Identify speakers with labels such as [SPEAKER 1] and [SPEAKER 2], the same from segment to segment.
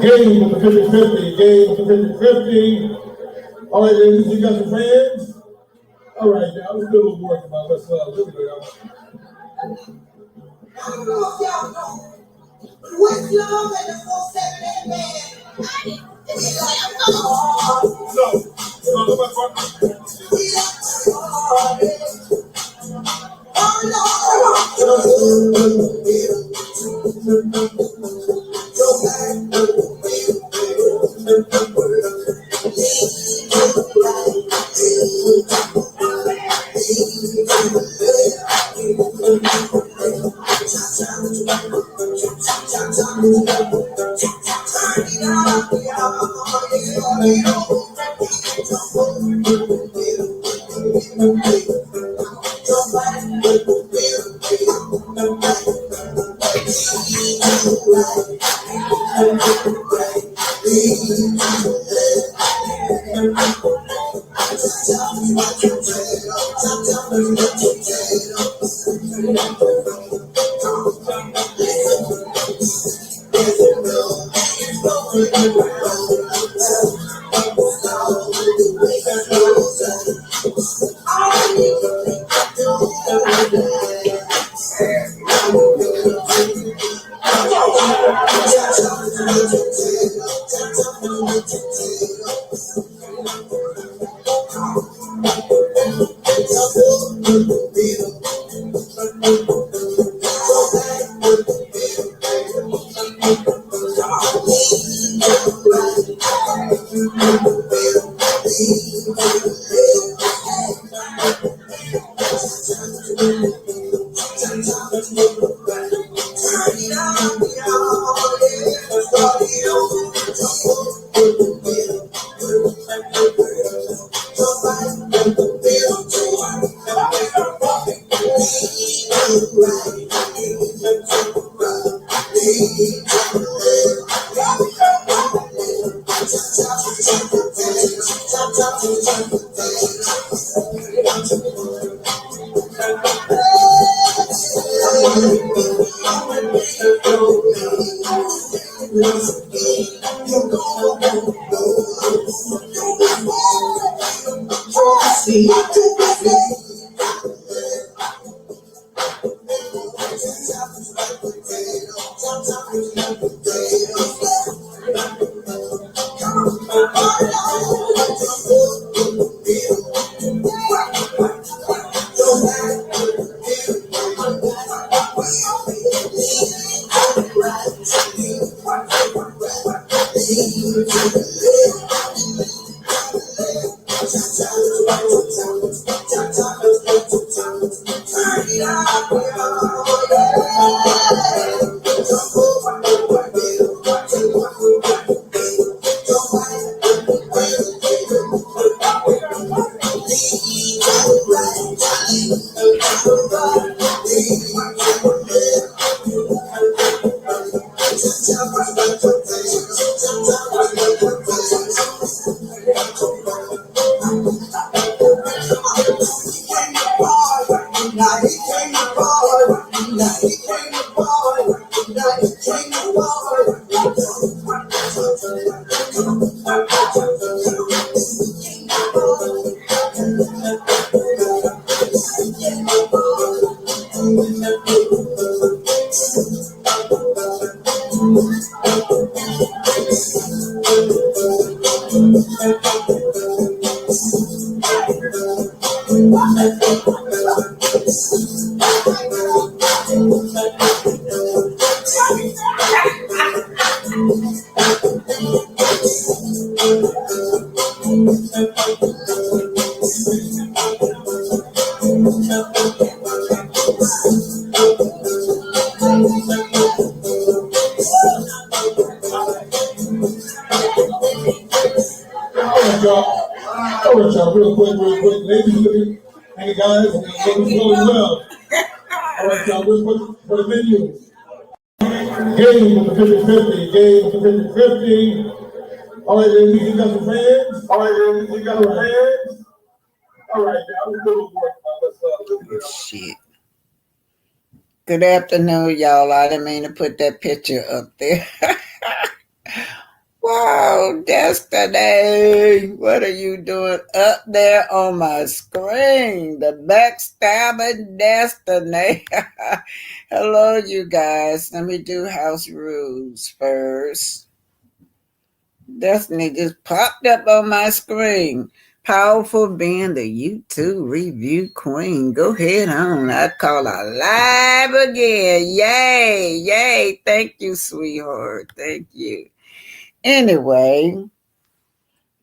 [SPEAKER 1] Game with the 50-50. Game with the 50-50. All right, ladies, you got your fans? All right, now let's do a little work about let's look at it.
[SPEAKER 2] I don't know if y'all know, but Westlove and the 478 band, it's like,
[SPEAKER 1] y'all, real quick. Ladies, hey guys, ladies, well. All right, y'all, real quick for the menu. Game with the 50-50. Game with the 50-50. All right, ladies, you got your fans? All right, ladies, you got your fans? All right, y'all, let's do a work.
[SPEAKER 3] Shit. Good afternoon, y'all. I didn't mean to put that picture up there. Wow, Destiny, what are you doing up there on my screen? The backstabbing Destiny. Hello, you guys. Let me do house rules first. Destiny just popped up on my screen. Powerful being the YouTube review queen. Go ahead on. I call her live again. Yay, yay. Thank you, sweetheart. Thank you. Anyway,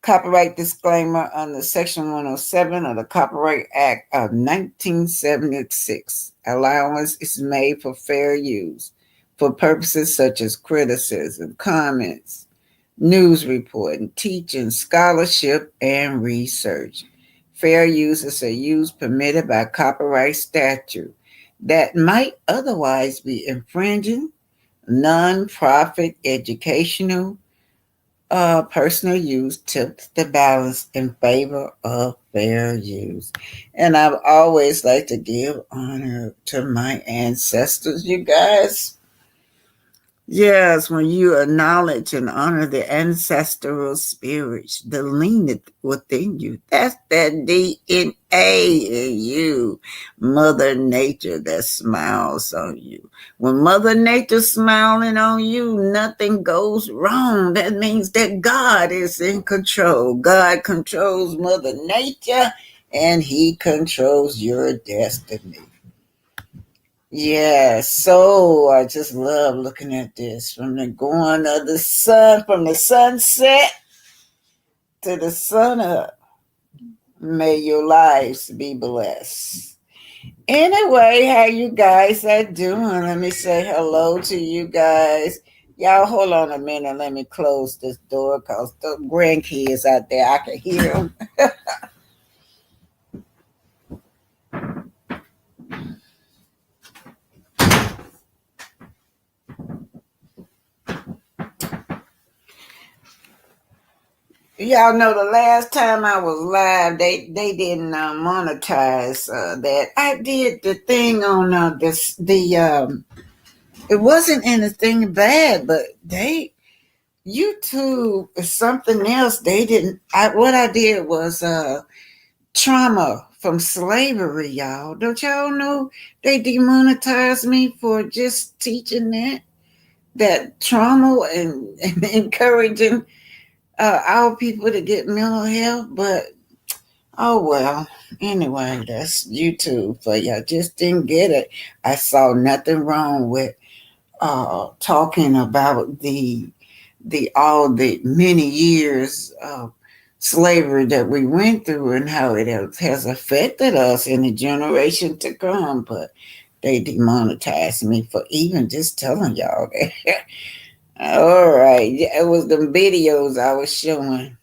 [SPEAKER 3] copyright disclaimer under Section 107 of the Copyright Act of 1976. Allowance is made for fair use for purposes such as criticism, comments, news reporting, teaching, scholarship, and research. Fair uses are used permitted by copyright statute that might otherwise be infringing, non-profit, educational, personal use tips the balance in favor of fair use. And I've always liked to give honor to my ancestors, you guys. Yes, when you acknowledge and honor the ancestral spirits that lean within you, that's that DNA in you. Mother Nature that smiles on you. When Mother Nature smiling on you, nothing goes wrong. That means that God is in control. God controls Mother Nature and He controls your destiny. Yeah, so I just love looking at this from the going of the sun, from the sunset to the sun up. May your lives be blessed. Anyway, how you guys are doing? Let me say hello to you guys. Y'all hold on a minute. Let me close this door because the grandkids out there, I can hear them. Y'all know the last time I was live, they didn't monetize that. I did the thing on it wasn't anything bad, but YouTube is something else. They didn't. What I did was trauma from slavery, y'all. Don't y'all know they demonetized me for just teaching that trauma and encouraging our people to get mental health, but oh well. Anyway, that's YouTube for y'all. Just didn't get it. I saw nothing wrong with talking about the all the many years of slavery that we went through and how it has affected us in the generation to come, but they demonetized me for even just telling y'all that. All right. Yeah, it was the videos I was showing.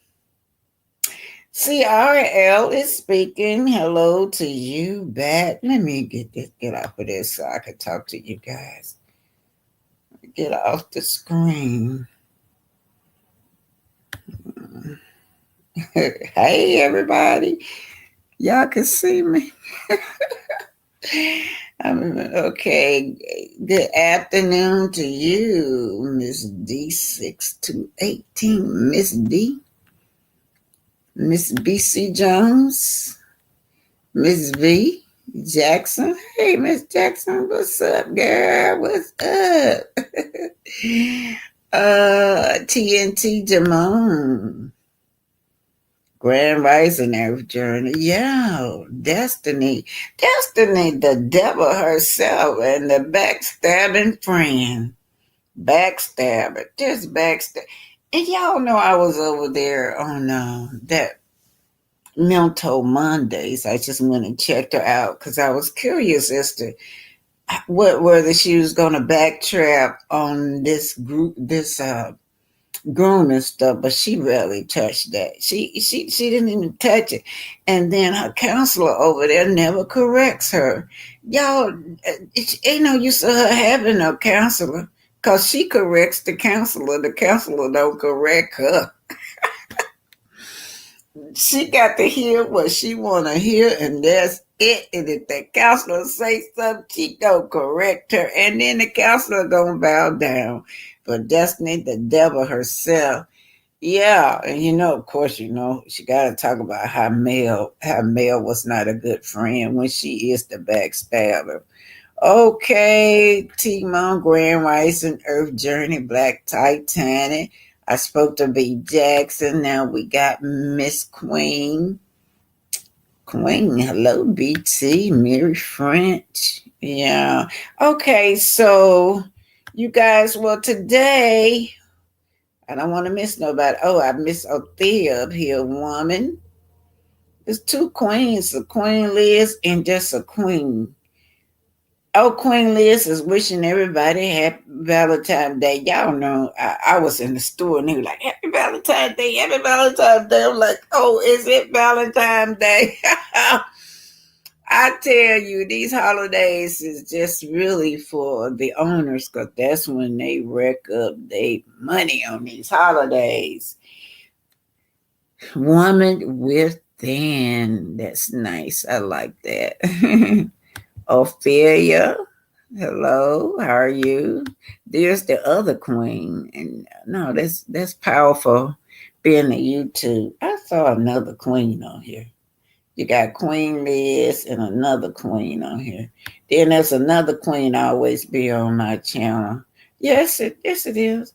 [SPEAKER 3] CRL is speaking. Hello to you back. Let me get off of this so I can talk to you guys. Get off the screen. Hey, everybody. Y'all can see me. Okay. Good afternoon to you, Miss D6218. Miss D. Miss BC Jones. Miss V. Jackson. Hey, Miss Jackson. What's up, girl? What's up? TNT Jamone. Grand Rising Earth Journey. Yeah, Destiny. Destiny, the devil herself, and the backstabbing friend. Backstabber. Just backstab. And y'all know I was over there on that Mental Mondays. I just went and checked her out because I was curious as to whether she was going to backtrap on this grooming stuff, but she rarely touched that. She didn't even touch it. And then her counselor over there never corrects her. Y'all, ain't no use of her having no counselor because she corrects the counselor. The counselor don't correct her. She got to hear what she want to hear, and that's it. And if the counselor say something, she gonna correct her, and then the counselor gonna bow down. But Destiny, the devil herself, Yeah, and of course, she got to talk about how Mel was not a good friend when she is the backstabber. Okay, Timon, Grand Rising, Earth Journey, Black Titanic. I spoke to B Jackson. Now we got Miss Queen. Queen, hello, BT, Mary French. Yeah. Okay, so you guys, well, today, I don't want to miss nobody. Oh, I miss Althea up here, woman. There's two queens, a Queen Liz and just a queen. Oh, Queen Liz is wishing everybody happy Valentine's Day. Y'all know I was in the store and they were like, Happy Valentine's Day, Happy Valentine's Day. I'm like, oh, is it Valentine's Day? I tell you, these holidays is just really for the owners because that's when they rack up their money on these holidays. Woman within. That's nice. I like that. Ophelia. Hello, how are you? There's the other queen. And no, that's powerful being a YouTube. I saw another queen on here. You got Queen Liz and another queen on here. Then there's another queen always be on my channel. Yes, it is.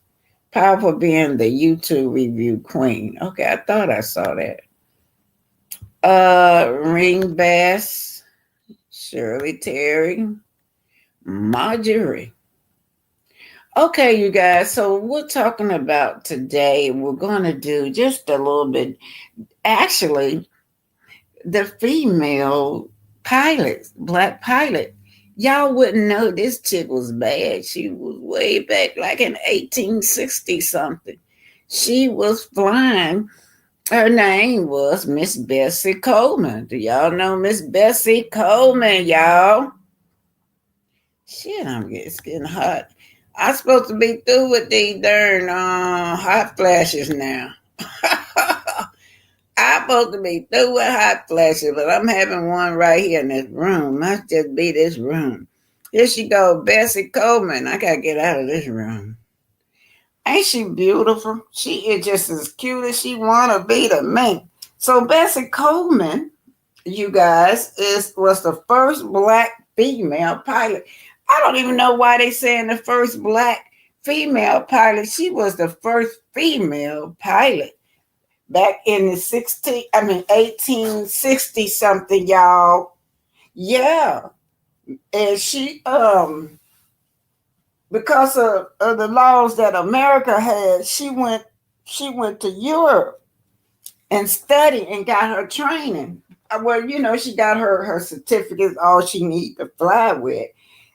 [SPEAKER 3] Powerful being the YouTube review queen. Okay, I thought I saw that. Ring Bass, Shirley Terry, Marjorie. Okay, you guys, so we're talking about today, we're going to do just a little bit. Actually, the female pilot, black pilot. Y'all wouldn't know this chick was bad. She was way back, like in 1860 something. She was flying. Her name was Miss Bessie Coleman. Do y'all know Miss Bessie Coleman, y'all? Shit, it's getting hot. I'm supposed to be through with these darn hot flashes now. I'm supposed to be through with hot flashes, but I'm having one right here in this room. Must just be this room. Here she go, Bessie Coleman. I gotta get out of this room. Ain't she beautiful? She is just as cute as she wanna be to me. So Bessie Coleman, you guys, was the first black female pilot. I don't even know why they saying the first black female pilot. She was the first female pilot back in the 1860 something, y'all. Yeah. And she because of the laws that America had, she went to Europe and studied and got her training. Well, she got her certificates, all she needed to fly with.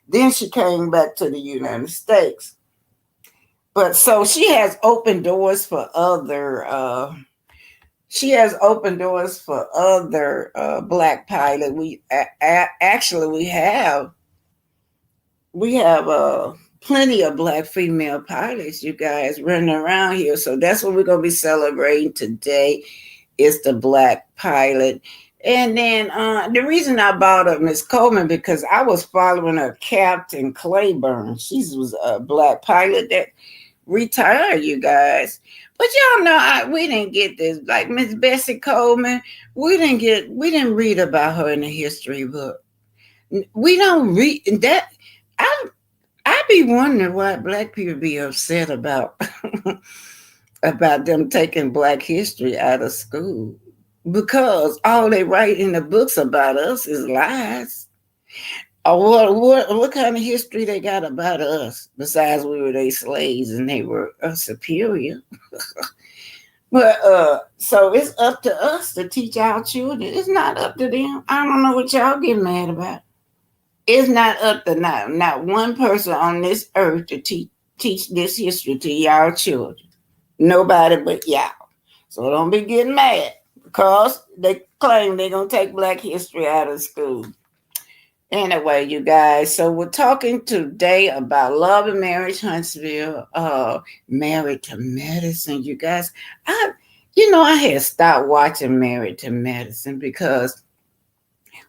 [SPEAKER 3] Then she came back to the United States. But so she has opened doors for other black pilots. Actually we have plenty of black female pilots, you guys, running around here. So that's what we're gonna be celebrating today. Is the black pilot. And then the reason I brought up Miss Coleman because I was following her Captain Claiborne. She was a black pilot that retired, you guys. But y'all know we didn't get this. Like Miss Bessie Coleman, we didn't read about her in the history book. We don't read that. I be wondering why black people be upset about about them taking black history out of school because all they write in the books about us is lies. Or what kind of history they got about us besides we were their slaves and they were superior? But so it's up to us to teach our children. It's not up to them. I don't know what y'all get mad about. It's not up to not one person on this earth to teach this history to y'all children. Nobody but y'all. So don't be getting mad because they claim they're going to take black history out of school. Anyway, you guys, so we're talking today about Love and Marriage Huntsville, Married to Medicine. You guys, I had stopped watching Married to Medicine because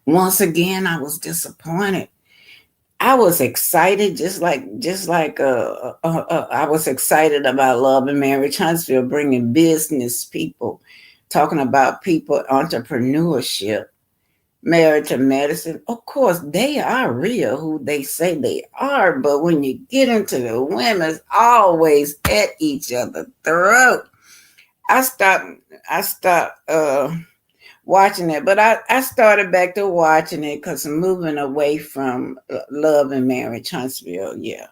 [SPEAKER 3] once again, I was disappointed. I was excited, I was excited about Love and Marriage Huntsville bringing business people, talking about people, entrepreneurship, married to medicine. Of course, they are real who they say they are, but when you get into the women's always at each other's throat. I stopped. I stopped watching it, but I started back to watching it because I'm moving away from Love and Marriage Huntsville. Yeah,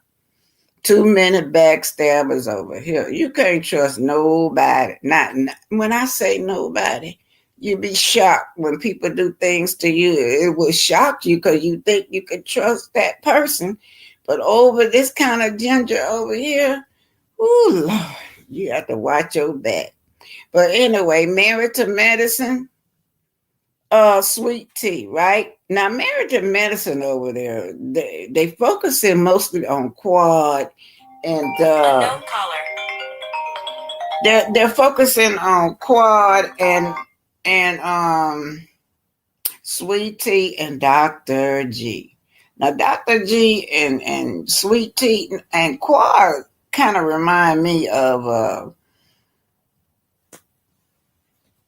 [SPEAKER 3] too many backstabbers over here. You can't trust nobody. Not when I say nobody. You be shocked when people do things to you. It will shock you because you think you could trust that person, but over this kind of ginger over here, oh Lord, you have to watch your back. But anyway, Married to Medicine, Sweet Tea, right? Now, Married to Medicine over there, they focusing mostly on quad and they're focusing on quad and Sweet Tea and Dr. G. Now, Dr. G and Sweet Tea and quad kind of remind me of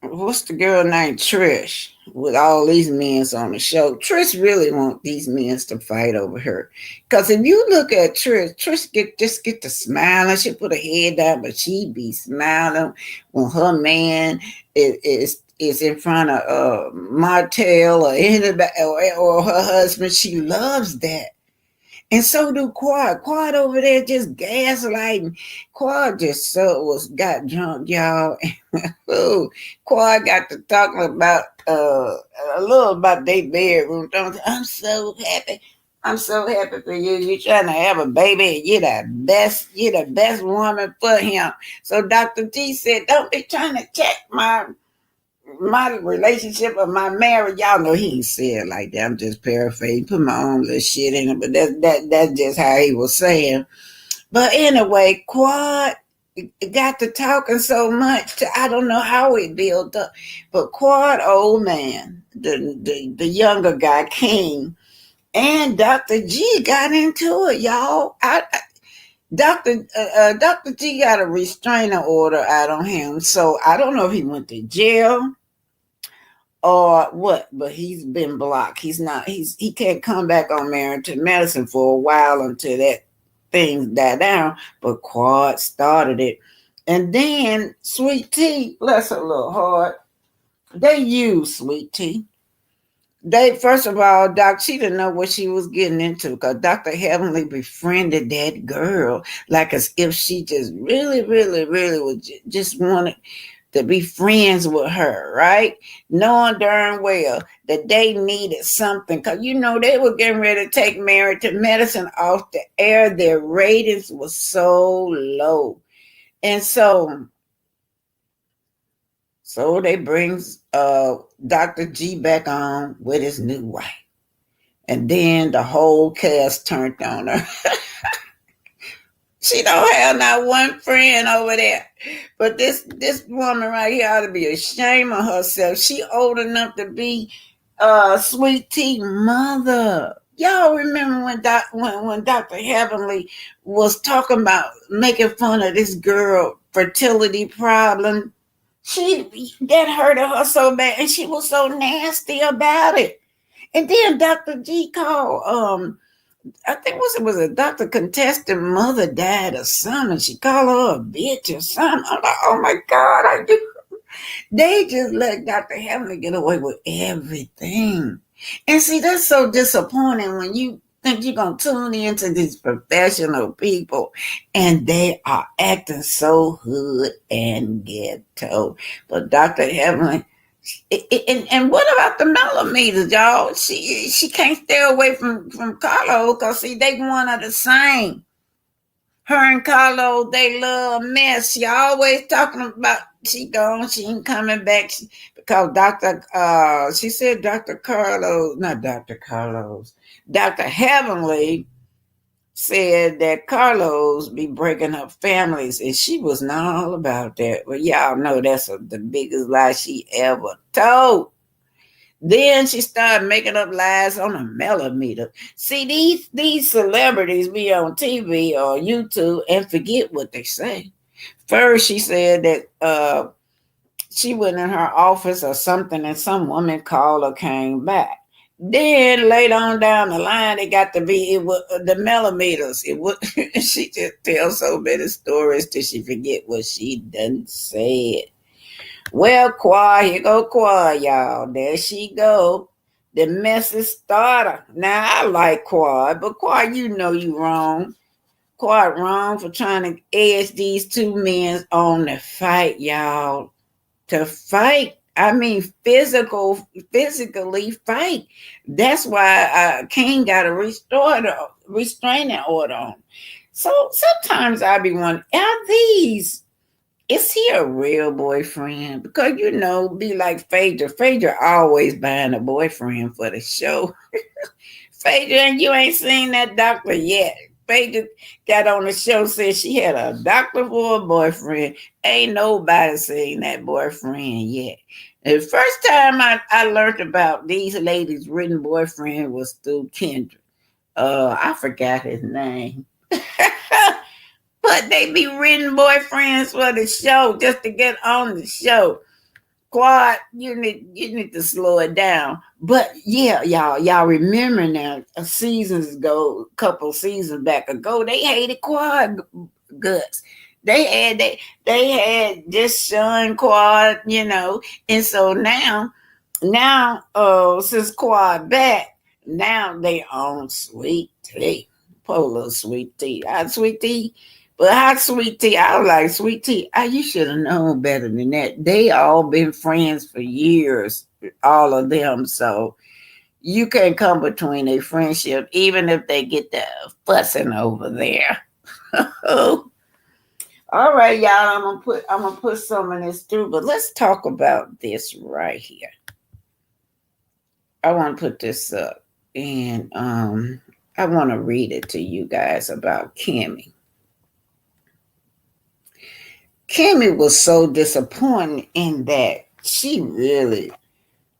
[SPEAKER 3] what's the girl named Trish with all these men on the show? Trish really want these men to fight over her. Because if you look at Trish get to smiling. She put her head down, but she be smiling when her man is in front of Martel or anybody or her husband. She loves that. And so do Quad. Quad over there just gaslighting. Quad just got drunk, y'all. Ooh, Quad got to talking about a little about their bedroom. I'm so happy. I'm so happy for you. You're trying to have a baby. You're the best woman for him. So Dr. G said, don't be trying to check my relationship or my marriage. Y'all know he ain't said it like that. I'm just paraphrasing, put my own little shit in it, but that's just how he was saying. But anyway, Quad got to talking so much. I don't know how it built up, but Quad old man, the younger guy, King, and Dr. G got into it, y'all. Dr. G got a restraining order out on him, so I don't know if he went to jail or what, but he's been blocked. He can't come back on Married to Medicine for a while until that thing died down. But Quad started it. And then Sweet Tea, bless her little heart, they used Sweet Tea. They first of all, Doc, she didn't know what she was getting into because Dr. Heavenly befriended that girl like as if she just really, really, really was just wanted to be friends with her, right? Knowing darn well that they needed something because they were getting ready to take Married to Medicine off the air. Their ratings were so low. And so they brings Dr. G back on with his new wife. And then the whole cast turned on her. She don't have not one friend over there. But this woman right here ought to be ashamed of herself. She old enough to be Sweet Tea mother. Y'all remember when Dr. Heavenly was talking about making fun of this girl fertility problem? That hurted her so bad, and she was so nasty about it. And then Dr. G called I think it was a Dr. Contestant mother died or something. She called her a bitch or something. I'm like, oh my God, they just let Dr. Heavenly get away with everything. And see, that's so disappointing when you think you're going to tune into these professional people and they are acting so hood and ghetto. But Dr. Heavenly, and what about the millimeters, y'all? She can't stay away from Carlo because see they one of the same. Her and Carlo, they love a mess. She always talking about she gone, she ain't coming back because she said Dr. Carlos, not Dr. Carlos, Dr. Heavenly said that Carlos be breaking up families, and she was not all about that. But y'all know that's the biggest lie she ever told. Then she started making up lies on a millimeter. See, these celebrities be on TV or YouTube and forget what they say. First, she said that she went in her office or something, and some woman called or came back. Then later on down the line, it got to be it was the millimeters. It was she just tells so many stories till she forget what she done said. Well, Quad, here go Quad, y'all. There she go. The messy starter. Now I like Quad, but Quad, you know you wrong. Quad wrong for trying to edge these two men on the fight, y'all. To fight. I mean, physically fight. That's why King got a restraining order on. So sometimes I be wondering, are these? Is he a real boyfriend? Because be like Phaedra. Phaedra always buying a boyfriend for the show. Phaedra, and you ain't seen that doctor yet. Phaedra got on the show, said she had a doctor for a boyfriend. Ain't nobody seen that boyfriend yet. The first time I learned about these ladies' written boyfriend was through Kendra. I forgot his name. But they be written boyfriends for the show just to get on the show. Quad, you need to slow it down. But yeah, y'all remember now, a couple seasons back ago, they hated Quad guts. They had just shunned Quad, and so now, since Quad back, now they own Sweet Tea. Poor little Sweet Tea. Sweet Tea. But hot Sweet Tea, I was like, Sweet Tea, you should have known better than that. They all been friends for years, all of them. So you can't come between a friendship, even if they get the fussing over there. All right, y'all. I'm gonna put some of this through, but let's talk about this right here. I want to put this up, and I want to read it to you guys about Kimmy. Kimmy was so disappointed in that she really,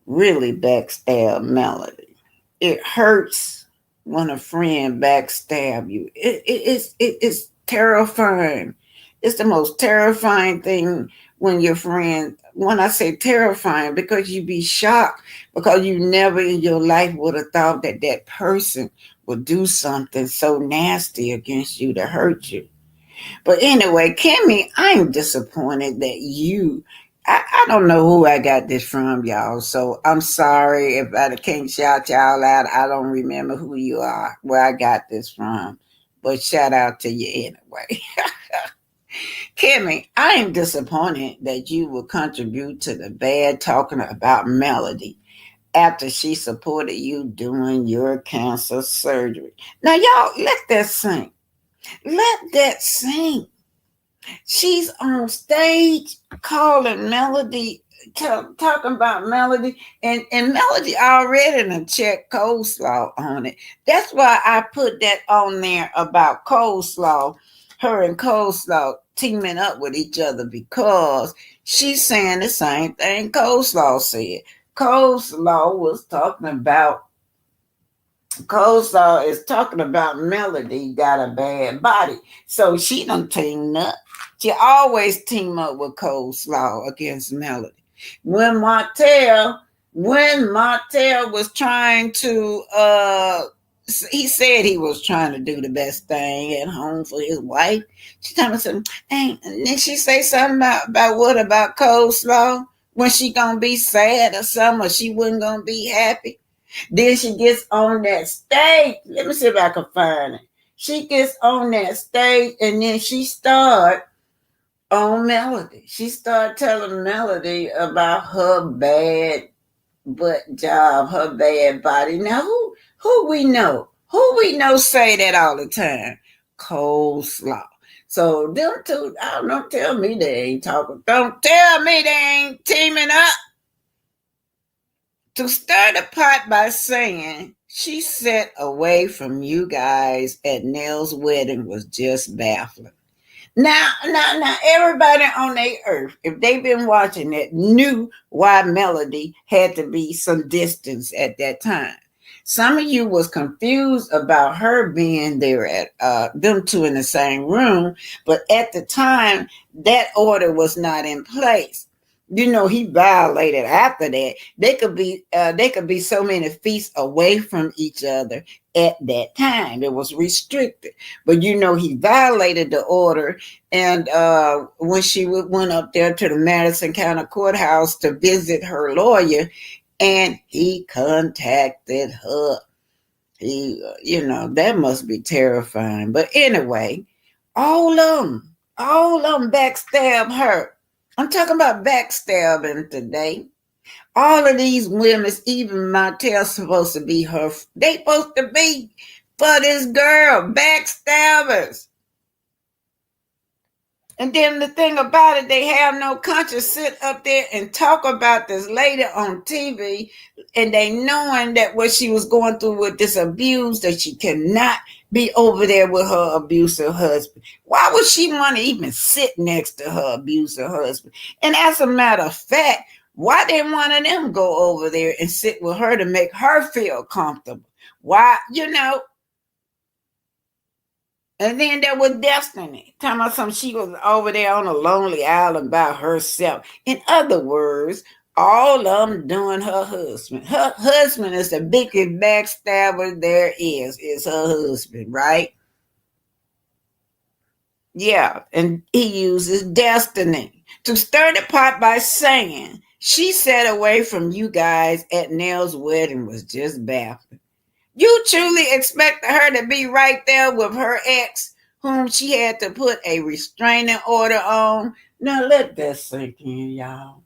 [SPEAKER 3] really backstabbed Melody. It hurts when a friend backstab you. It's terrifying. It's the most terrifying thing when your friend, when I say terrifying, because you be shocked because you never in your life would have thought that that person would do something so nasty against you to hurt you. But anyway, Kimmy, I'm disappointed that I don't know who I got this from, y'all. So I'm sorry if I can't shout y'all out. I don't remember who you are, where I got this from. But shout out to you anyway. Kimmy, I am disappointed that you will contribute to the bad talking about Melody after she supported you doing your cancer surgery. Now, y'all, let that sink. Let that sink. She's on stage calling Melody, talking about Melody, and Melody already done checked coleslaw on it. That's why I put that on there about coleslaw, her and coleslaw teaming up with each other, because she's saying the same thing coleslaw said. Coleslaw is talking about Melody got a bad body. So she done teamed up. She always team up with Coleslaw against Melody. When Martel was trying to he said he was trying to do the best thing at home for his wife. She told me something, and then she say something about Coleslaw, when she gonna be sad or something, or she wasn't gonna be happy. Then she gets on that stage. Let me see if I can find it. She gets on that stage, and then she start on Melody. She started telling Melody about her bad butt job, her bad body. Now, who we know? Who we know say that all the time? Coleslaw. So them two, don't tell me they ain't talking. Don't tell me they ain't teaming up to stir the pot by saying she sat away from you guys at Nell's wedding was just baffling. Now, everybody on the earth, if they've been watching it, knew why Melody had to be some distance at that time. Some of you was confused about her being there at them two in the same room, but at the time, that order was not in place. You know, he violated after that. They could be so many feet away from each other at that time. It was restricted. But you know, he violated the order, and when she went up there to the Madison County Courthouse to visit her lawyer, and he contacted her. That must be terrifying. But anyway, all of them backstab her. I'm talking about backstabbing today. All of these women, even Martel, supposed to be her. They supposed to be for this girl, backstabbers. And then the thing about it, they have no conscience, sit up there and talk about this lady on TV, and they knowing that what she was going through with this abuse, that she cannot be over there with her abusive husband. Why would she want to even sit next to her abusive husband? And as a matter of fact, why didn't one of them go over there and sit with her to make her feel comfortable? Why, And then there was Destiny, talking about something she was over there on a lonely island by herself. In other words, all of them doing her husband. Her husband is the biggest backstabber there is her husband, right? Yeah, and he uses Destiny to stir the pot by saying she sat away from you guys at Nell's wedding was just baffling. You truly expected her to be right there with her ex, whom she had to put a restraining order on? Now let that sink in, y'all.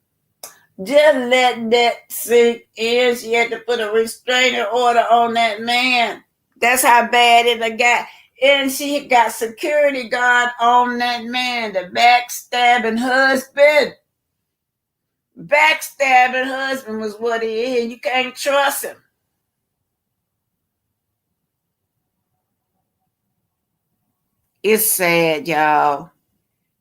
[SPEAKER 3] Just let that sink in. She had to put a restraining order on that man. That's how bad it got. And she got security guard on that man, the backstabbing husband. Backstabbing husband was what he is. You can't trust him. It's sad, y'all.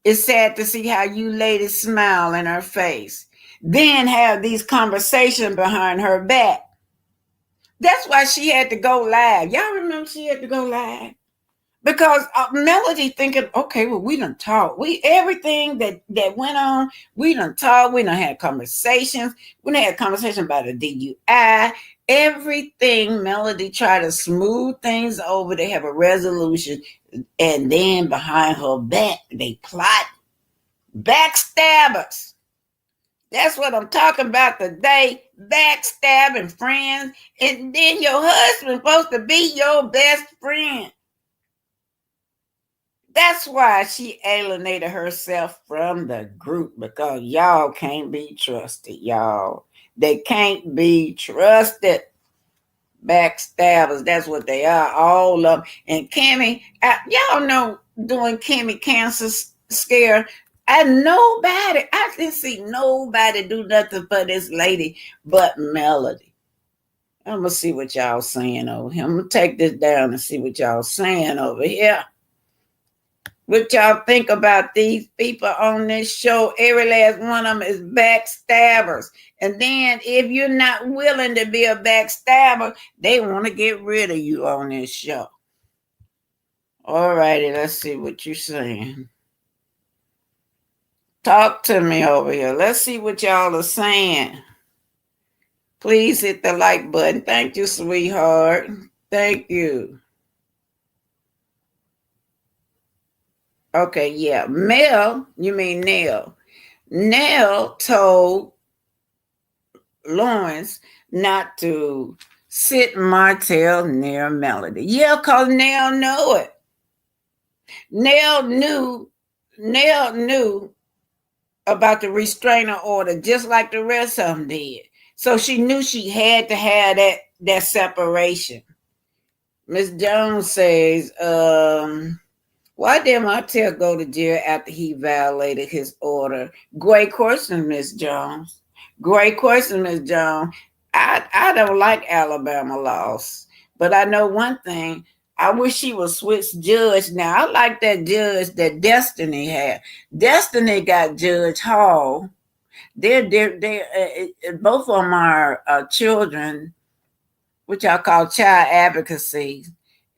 [SPEAKER 3] It's sad to see how you ladies smile in her face, then have these conversations behind her back. That's why she had to go live. Y'all remember she had to go live? Because Melody thinking, okay, well, we done talked. Everything that went on, we done talked. We done had conversations. We done had conversations about the DUI. Everything. Melody tried to smooth things over. They have a resolution. And then behind her back, they plot. Backstabbers. That's what I'm talking about today. Backstabbing friends. And then your husband's supposed to be your best friend. That's why she alienated herself from the group, because y'all can't be trusted, y'all. They can't be trusted. Backstabbers, that's what they are, all of them. And Kimmy, y'all know during Kimmy cancer scare, I didn't see nobody do nothing for this lady but Melody. I'm going to see what y'all saying over here. I'm going to take this down and see what y'all saying over here. What y'all think about these people on this show? Every last one of them is backstabbers. And then if you're not willing to be a backstabber, they want to get rid of you on this show. All righty, let's see what you're saying. Talk to me over here. Let's see what y'all are saying. Please hit the like button. Thank you, sweetheart. Thank you. Okay, yeah. Mel, you mean Nell. Nell told Lawrence not to sit Martel near Melody. Yeah, because Nell know it. Nell knew about the restraining order just like the rest of them did. So she knew she had to have that separation. Miss Jones says, why did Martel go to jail after he violated his order? Great question, Miss Jones. Great question, Miss Jones. I don't like Alabama laws, but I know one thing. I wish she would switch judge now. I like that judge that Destiny had. Destiny got Judge Hall. They're both of them are children, which I call child advocacy,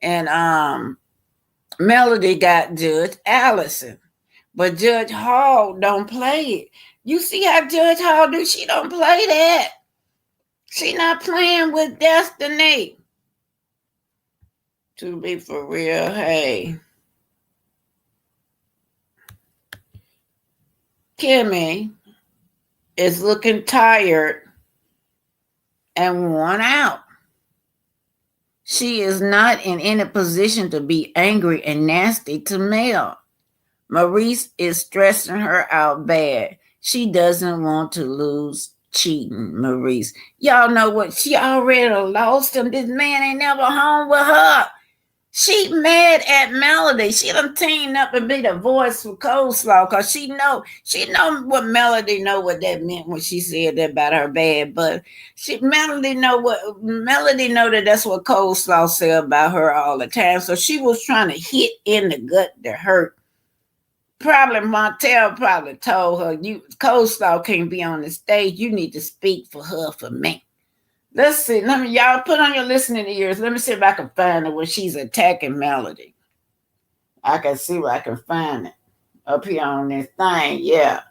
[SPEAKER 3] and Melody got Judge Allison, but Judge Hall don't play it. You see how Judge Hall do? She don't play that. She not playing with Destiny. To be for real, hey. Kimmy is looking tired and worn out. She is not in any position to be angry and nasty to Mel. Maurice is stressing her out bad. She doesn't want to lose cheating, Maurice. Y'all know what? She already lost him. This man ain't never home with her. She mad at Melody. She done teamed up and be the voice for Coleslaw because she know what Melody know what that meant when she said that about her bad butt. Melody know that that's what Coleslaw said about her all the time. So she was trying to hit in the gut to hurt. Probably Martel probably told her, "You Coleslaw can't be on the stage. You need to speak for her for me." Let's see. Y'all put on your listening ears. Let me see if I can find it when she's attacking Melody. I can see where I can find it. Up here on this thing. Yeah.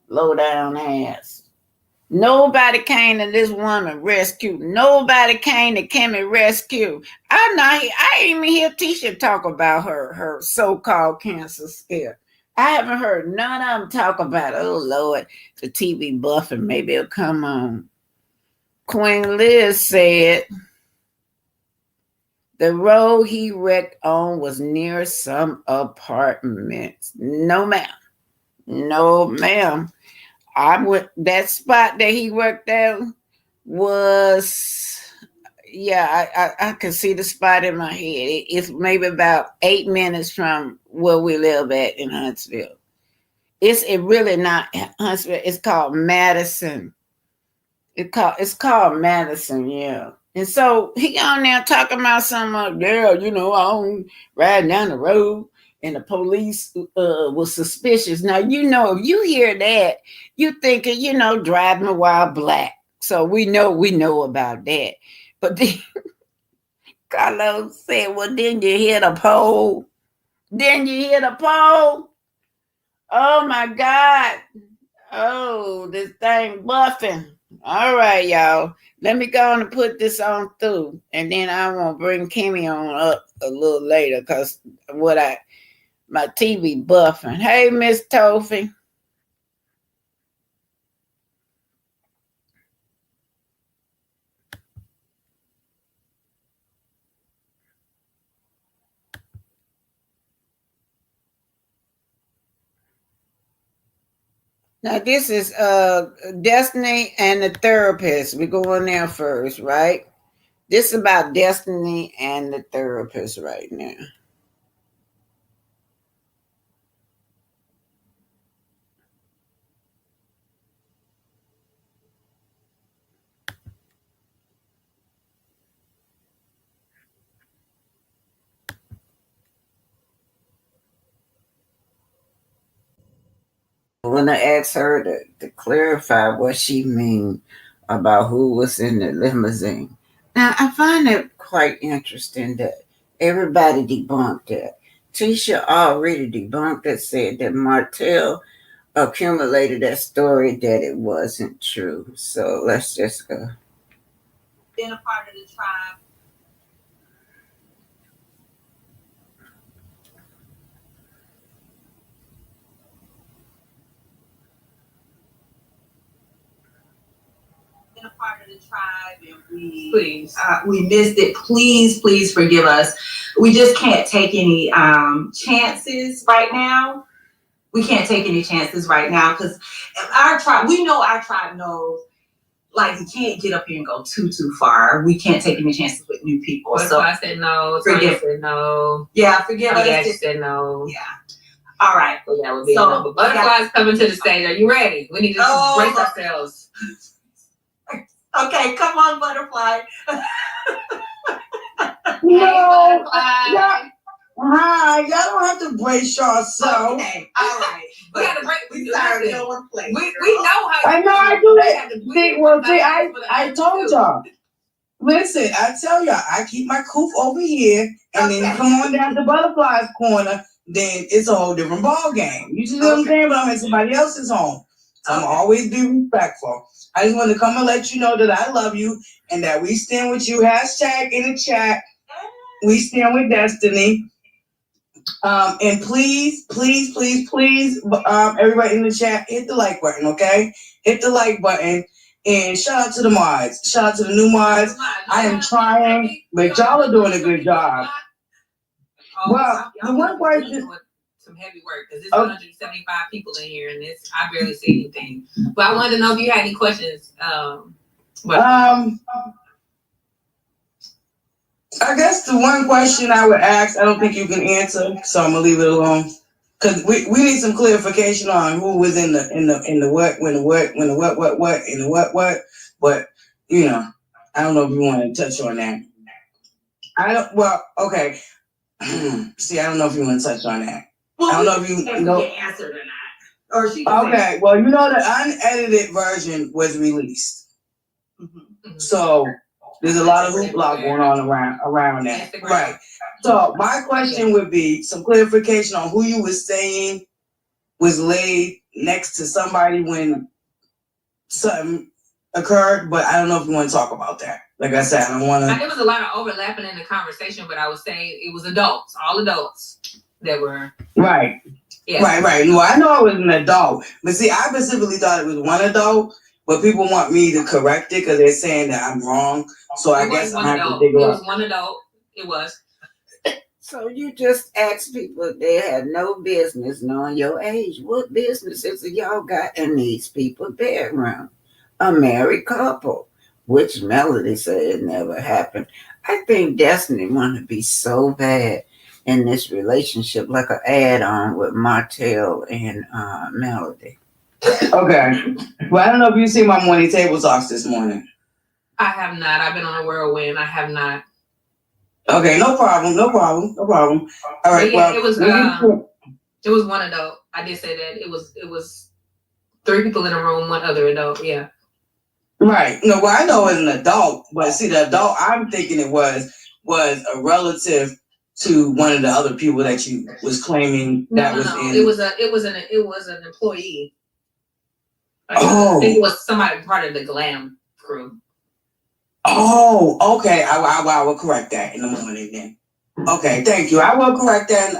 [SPEAKER 3] Low down ass. Nobody came to this woman rescue. Nobody came to Kimmy rescue. I ain't even hear Tisha talk about her so-called cancer scare. I haven't heard none of them talk about it. Oh, Lord. The TV buffing. Maybe it'll come on. Queen Liz said the road he wrecked on was near some apartments. No, ma'am. No, ma'am. That spot that he worked at was, yeah, I can see the spot in my head. It's maybe about 8 minutes from where we live at in Huntsville. It's really not Huntsville. It's called Madison. It's called Madison, yeah. And so he on there talking about something there, I don't ride down the road and the police was suspicious. Now, if you hear that, you thinking, driving while black. So we know about that. But then Carlos said, well, didn't you hear the pole? Didn't you hear the pole? Oh my God. Oh, this thing buffing. All right, y'all. Let me go on and put this on through. And then I want to bring Kimmy on up a little later because my TV buffing. Hey, Miss Tofi. Now, this is Destiny and the therapist. We're going there first, right? This is about Destiny and the therapist right now. When I asked her to clarify what she mean about who was in the limousine. Now, I find it quite interesting that everybody debunked it. Tisha already debunked it, said that Martel accumulated that story that it wasn't true. So let's just go.
[SPEAKER 2] Been a part of the tribe. A part of the tribe, and we missed it. Please forgive us. We just can't take any chances right now. We can't take any chances right now because our tribe knows, like, you can't get up here and go too far. We can't take any chances with new people.
[SPEAKER 4] So I said no.
[SPEAKER 2] Forgive.
[SPEAKER 4] Said no.
[SPEAKER 2] Yeah, forgive us.
[SPEAKER 4] Yeah, said no.
[SPEAKER 2] Yeah. All right.
[SPEAKER 4] So that would be a no. But butterflies coming to the stage. Are you ready? We need to brace ourselves.
[SPEAKER 2] Okay, come on, butterfly.
[SPEAKER 3] No, hi, y'all don't have to brace yourself.
[SPEAKER 2] Okay, all right.
[SPEAKER 4] We had to break.
[SPEAKER 2] We started going place.
[SPEAKER 4] We know how.
[SPEAKER 3] I know I do that. I told y'all. Listen, I tell y'all, I keep my coof over here, and then you come on down to Butterfly's corner, then it's a whole different ball game. You see what I'm saying? But I'm at somebody else's home. So I'm always be respectful. I just wanted to come and let you know that I love you and that we stand with you. Hashtag in the chat. We stand with Destiny. And please, everybody in the chat, hit the like button, okay? Hit the like button. And shout out to the mods. Shout out to the new mods. I am trying, but y'all are doing a good job. Well, the one question.
[SPEAKER 4] Some heavy work because there's 175 people in here, and I barely see anything. But I wanted to know if you had any questions.
[SPEAKER 3] I guess the one question I would ask, I don't think you can answer, so I'm gonna leave it alone. Cause we need some clarification on who was in the what, when the what, in the what. But you know, I don't know if you want to touch on that. Okay. See, I don't know if you want to touch on that. I don't know if you know.
[SPEAKER 2] Answered or not. Or she
[SPEAKER 3] Okay, well, you know the unedited version was released. Mm-hmm. So there's a lot of hoopla going on around that. Right. So my question would be some clarification on who you were saying was laid next to somebody when something occurred, but I don't know if you want to talk about that. Like I said, I don't want to.
[SPEAKER 4] There was a lot of overlapping in the conversation, but I was saying it was adults, all adults that were.
[SPEAKER 3] Right. Yeah. Right. Well, I know I was an adult, but see, I specifically thought it was one adult, but people want me to correct it because they're saying that I'm wrong. So I guess I have to figure out.
[SPEAKER 4] It was one adult. It was.
[SPEAKER 3] So you just asked people they had no business knowing your age. What business is it y'all got in these people's bedroom? A married couple, which Melody said it never happened. I think Destiny want to be so bad in this relationship, like an add-on with Martel and Melody. Okay. Well, I don't know if you see my morning table talks this morning.
[SPEAKER 4] I have not. I've been on a whirlwind. I have not.
[SPEAKER 3] Okay, no problem. All right.
[SPEAKER 4] Yeah, it was one adult. I did say that. It was 3 people in a room, 1 other adult. Yeah. Right. No, well, I know as an adult, but see, the adult I'm thinking it was a relative to one of the other people that you was claiming that was in. It was an employee. I think it was somebody part of the glam crew. Oh, okay. I will correct that in the morning then. Okay, thank you. I will correct that.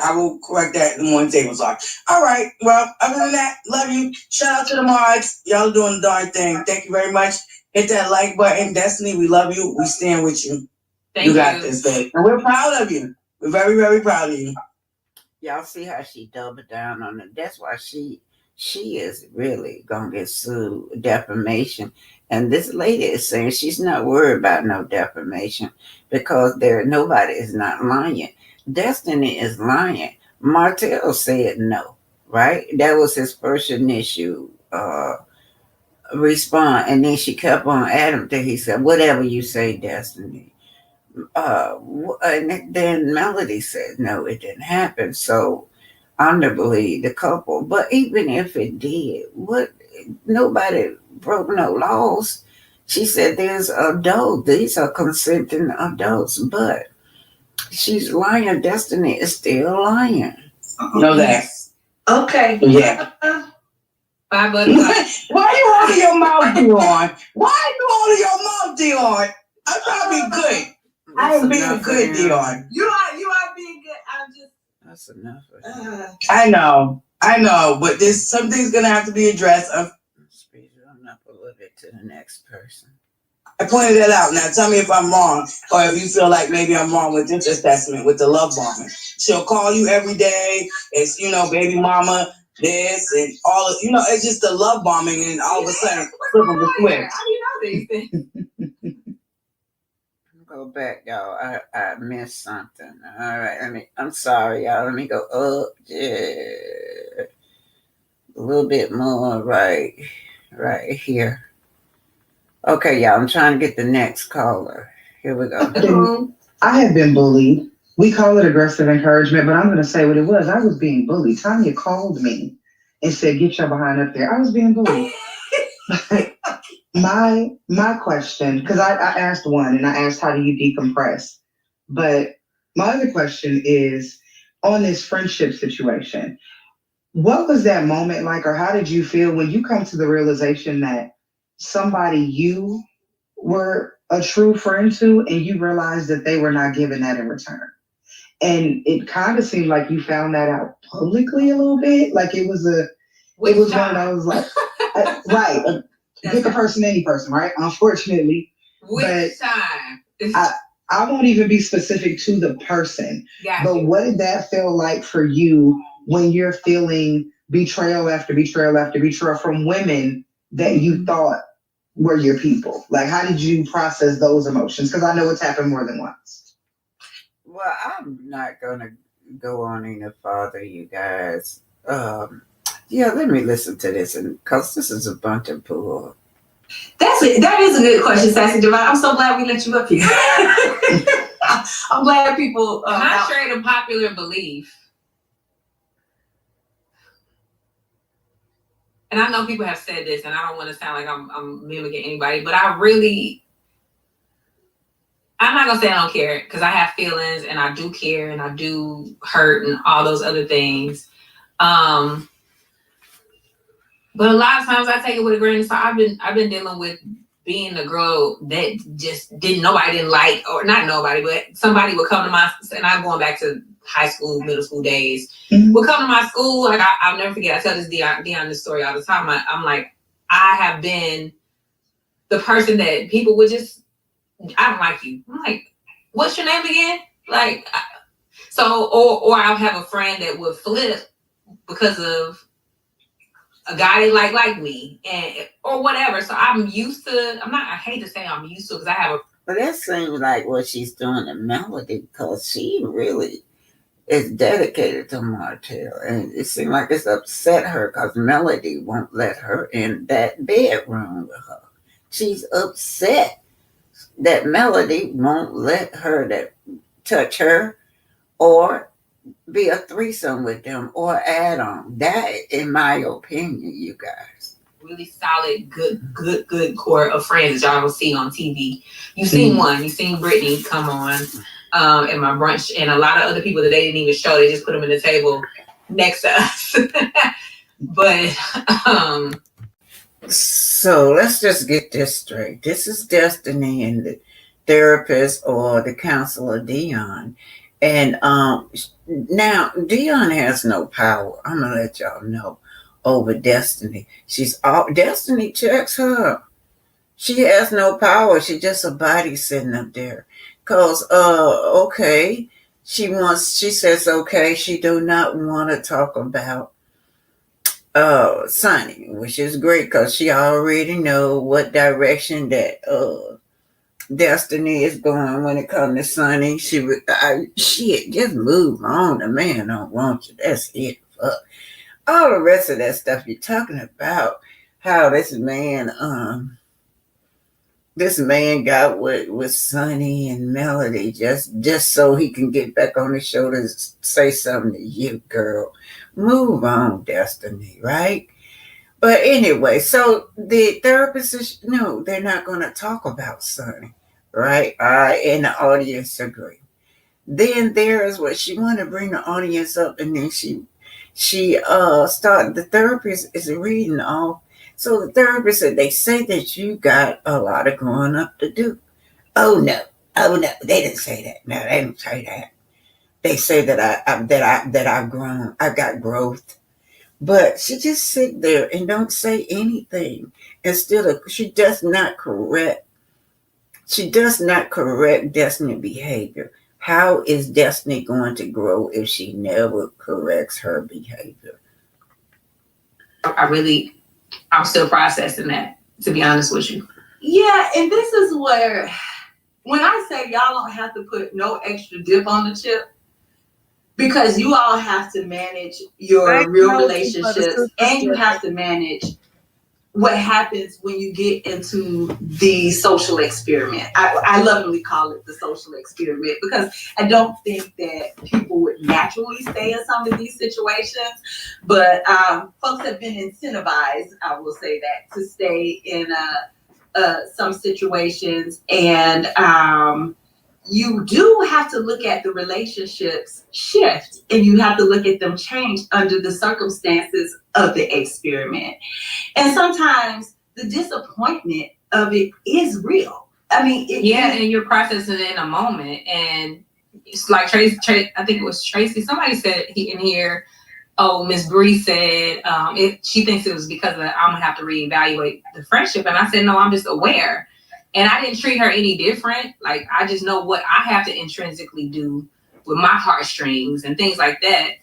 [SPEAKER 4] In the morning table talk. All right. Well, other than that, love you. Shout out to the mods. Y'all are doing the darn thing. Thank you very much. Hit that like button. Destiny, we love you. We stand with you. You got this, babe. And we're proud of you. We're very, very proud of you. Y'all see how she doubled down on it. That's why she is really gonna get sued, defamation. And this lady is saying she's not worried about no defamation because nobody is not lying. Destiny is lying. Martel said no, right? That was his first initial response, and then she kept on at him till he said, "Whatever you say, Destiny." And then Melody said, "No, it didn't happen." So I'm to believe the couple. But even if it did, nobody broke no laws. She said there's adults. These are consenting adults, but she's lying. Destiny is still lying. Know that. Okay. Yeah. Bye, buddy.
[SPEAKER 3] Why you holding your mouth, Dion? Why you holding your mouth, Dion? I'm trying to be good. I am being good, Dion. You are being good. I'm just. That's enough. I know, but there's something's gonna have to be addressed. Speed it up a little bit to the next person. I pointed that out. Now tell me if I'm wrong, or if you feel like maybe I'm wrong with this assessment with the love bombing. She'll call you every day. It's baby mama, this and all of it's just the love bombing, and all of a sudden flip of the switch.
[SPEAKER 4] How do you know these things?
[SPEAKER 3] Go back, y'all. I missed something. All right, I'm sorry, y'all. Let me go up. Yeah. A little bit more right here. Okay, y'all. I'm trying to get the next caller. Here we go.
[SPEAKER 5] I have been bullied. We call it aggressive encouragement, but I'm going to say what it was. I was being bullied. Tanya called me and said, "Get your behind up there." I was being bullied. my question, because I asked one and I asked, how do you decompress? But my other question is, on this friendship situation, what was that moment like, or how did you feel when you come to the realization that somebody you were a true friend to and you realized that they were not giving that in return? And it kind of seemed like you found that out publicly a little bit. Like it was one that was like, right, pick a person, any person, right? Unfortunately.
[SPEAKER 4] Which time?
[SPEAKER 5] I won't even be specific to the person.
[SPEAKER 4] Gotcha.
[SPEAKER 5] But what did that feel like for you when you're feeling betrayal after betrayal after betrayal from women that you thought were your people? Like, how did you process those emotions? Because I know it's happened more than once.
[SPEAKER 3] Well, I'm not gonna go on any farther, you guys. Yeah, let me listen to this, and because this is a bunch of bull.
[SPEAKER 2] That is a good question, Sassy Divine. I'm so glad we let you up here. I'm glad people.
[SPEAKER 4] My straight and popular belief, and I know people have said this, and I don't want to sound like I'm mimicking anybody, but I'm not gonna say I don't care, because I have feelings and I do care and I do hurt and all those other things. But a lot of times I take it with a grain of salt. I've been dealing with being a girl that just nobody didn't like, or not nobody, but somebody would come to my, and I'm going back to high school, middle school days, would come to my school. Like I'll never forget. I tell this Dion this story all the time. I'm like, I have been the person that people would just, I don't like you. I'm like, what's your name again? Like, so, or I'll have a friend that would flip because of a guy they like me, and or whatever. So I'm used to. I hate to say I'm used to, because I have a.
[SPEAKER 3] But that seems like what she's doing to Melody, because she really is dedicated to Martel, and it seems like it's upset her because Melody won't let her in that bedroom with her. She's upset that Melody won't let her touch her or be a threesome with them or add on. That, in my opinion, you guys.
[SPEAKER 4] Really solid, good core of friends that y'all will see on TV. You've seen one. You've seen Brittany come on at my brunch, and a lot of other people that they didn't even show. They just put them in the table next to us. But
[SPEAKER 3] so let's just get this straight. This is Destiny and the therapist or the counselor, Dion. And now Dion has no power. I'm gonna let y'all know over Destiny. Destiny checks her. She has no power. She's just a body sitting up there. Cause okay, she says okay. She do not want to talk about Sonny, which is great because she already know what direction that Destiny is going when it comes to Sonny. Shit, just move on. The man don't want you. That's it. Fuck. All the rest of that stuff you're talking about, how this man got with Sonny and Melody just so he can get back on his shoulders, say something to you, girl. Move on, Destiny, right? But anyway, so the therapist is, no, they're not going to talk about Sonny, right? And the audience agree. Then there is what she wanted to bring the audience up, and then she started, the therapist is reading off. So the therapist said, they say that you got a lot of growing up to do. Oh no, they didn't say that. No, they didn't say that. They say that I've grown, I've got growth. But she just sit there and don't say anything. Instead of, she does not correct Destiny behavior. How is Destiny going to grow if she never corrects her behavior?
[SPEAKER 4] I'm still processing that, to be honest with you.
[SPEAKER 2] Yeah, and this is where, when I say y'all don't have to put no extra dip on the chip, because you all have to manage your real relationships, and you have to manage what happens when you get into the social experiment. I lovingly call it the social experiment because I don't think that people would naturally stay in some of these situations, but folks have been incentivized, I will say that, to stay in some situations, and you do have to look at the relationships shift, and you have to look at them change under the circumstances of the experiment. And sometimes the disappointment of it is real. I mean,
[SPEAKER 4] and you're processing it in a moment. And it's like Tracy, I think it was Tracy, somebody said in here, oh, Miss Bree said she thinks it was because I'm going to have to reevaluate the friendship. And I said, no, I'm just aware. And I didn't treat her any different. Like, I just know what I have to intrinsically do with my heartstrings and things like that.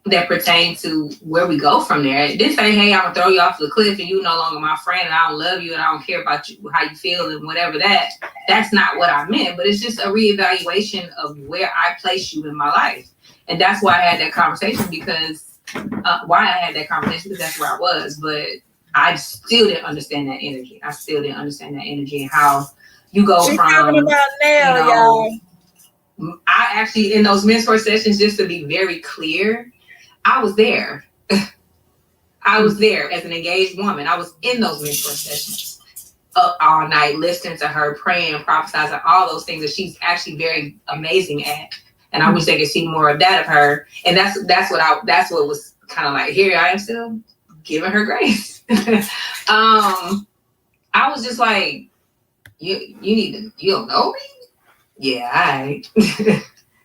[SPEAKER 4] That pertain to where we go from there. It didn't say, hey, I'm gonna throw you off the cliff and you no longer my friend and I don't love you and I don't care about you, how you feel and whatever that. That's not what I meant, but it's just a reevaluation of where I place you in my life. And that's why I had that conversation because that's where I was, but I still didn't understand that energy. And how you go
[SPEAKER 3] She's
[SPEAKER 4] from,
[SPEAKER 3] talking about Nell, y'all.
[SPEAKER 4] I actually, in those mentor sessions, just to be very clear, I was there. I was there as an engaged woman. I was in those mentor sessions up all night, listening to her, praying, prophesizing, all those things that she's actually very amazing at. And I wish they could see more of that of her. And that's what was kind of like, here I am still giving her grace. I was just like, you don't know me? Yeah, all right.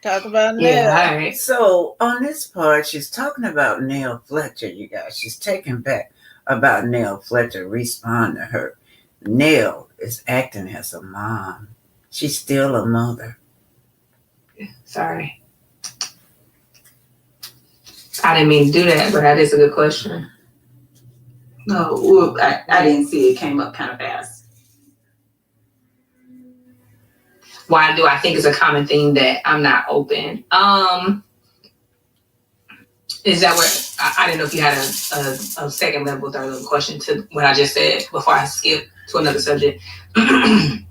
[SPEAKER 3] Talk about Nell.
[SPEAKER 4] Yeah, all right.
[SPEAKER 3] So on this part, she's talking about Nell Fletcher, you guys. She's taking back about Nell Fletcher. Respond to her. Nell is acting as a mom. She's still a mother.
[SPEAKER 4] Sorry. I didn't mean to do that, but that is a good question.
[SPEAKER 2] No, I didn't see it. Came up kind of fast.
[SPEAKER 4] Why do I think it's a common thing that I'm not open? Is that what I didn't know if you had a second level, third level question to what I just said before I skip to another subject?
[SPEAKER 2] I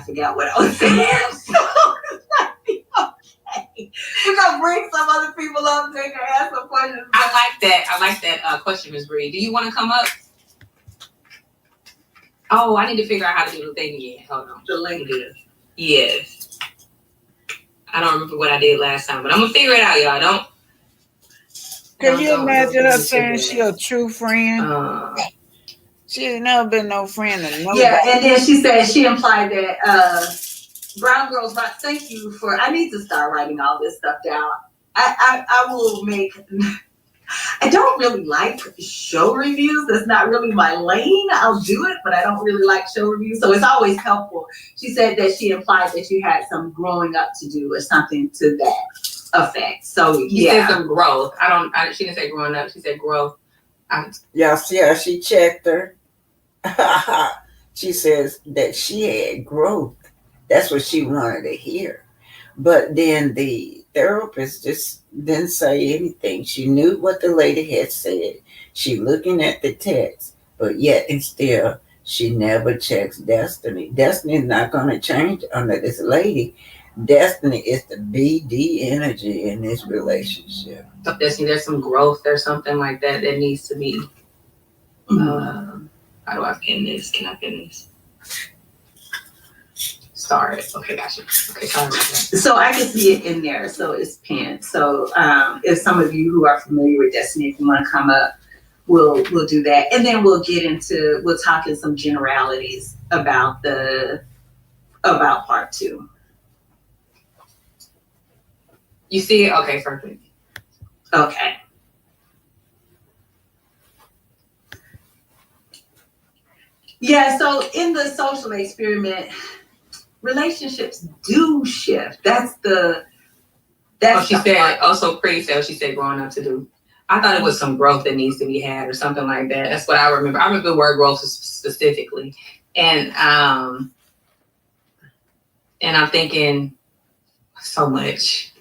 [SPEAKER 2] forgot what I was saying. Okay. We're gonna bring some other people up. They can ask some questions.
[SPEAKER 4] I like that question, Ms. Bree. Do you want to come up? Oh, I need to figure out how to do the thing again. Hold on.
[SPEAKER 2] The link is.
[SPEAKER 4] Yes. I don't remember what I did last time, but I'm gonna figure it out, y'all.
[SPEAKER 3] Can you imagine her saying she a true friend? She ain't never been no friend to nobody.
[SPEAKER 2] Yeah, and then she implied that brown girls, thank you for, I need to start writing all this stuff down. I will make, I don't really like show reviews. That's not really my lane. I'll do it, but I don't really like show reviews. So it's always helpful. She said that she implied that you had some growing up to do or something to that effect. So
[SPEAKER 4] you said some growth. She didn't say growing up. She said growth.
[SPEAKER 3] Yeah, she checked her. She says that she had growth. That's what she wanted to hear. But then the therapist just didn't say anything. She knew what the lady had said. She looking at the text, but yet and still, she never checks Destiny. Destiny's not going to change under this lady. Destiny is the BD energy in this relationship.
[SPEAKER 4] Destiny, there's some growth. There's something like that needs to be. How do I pin this? Can I pin this? Start. Okay, gotcha. Okay, sorry about that.
[SPEAKER 2] So I can see it in there. So it's pinned. So if some of you who are familiar with Destiny, if you want to come up, we'll do that, and then we'll talk in some generalities about part 2.
[SPEAKER 4] You see it? Okay, perfect.
[SPEAKER 2] Okay. Yeah. So in the social experiment, relationships do shift.
[SPEAKER 4] She said also pre-sale. She said growing up to do. I thought it was some growth that needs to be had or something like that. That's what I remember. I remember the word growth specifically, and I'm thinking so much.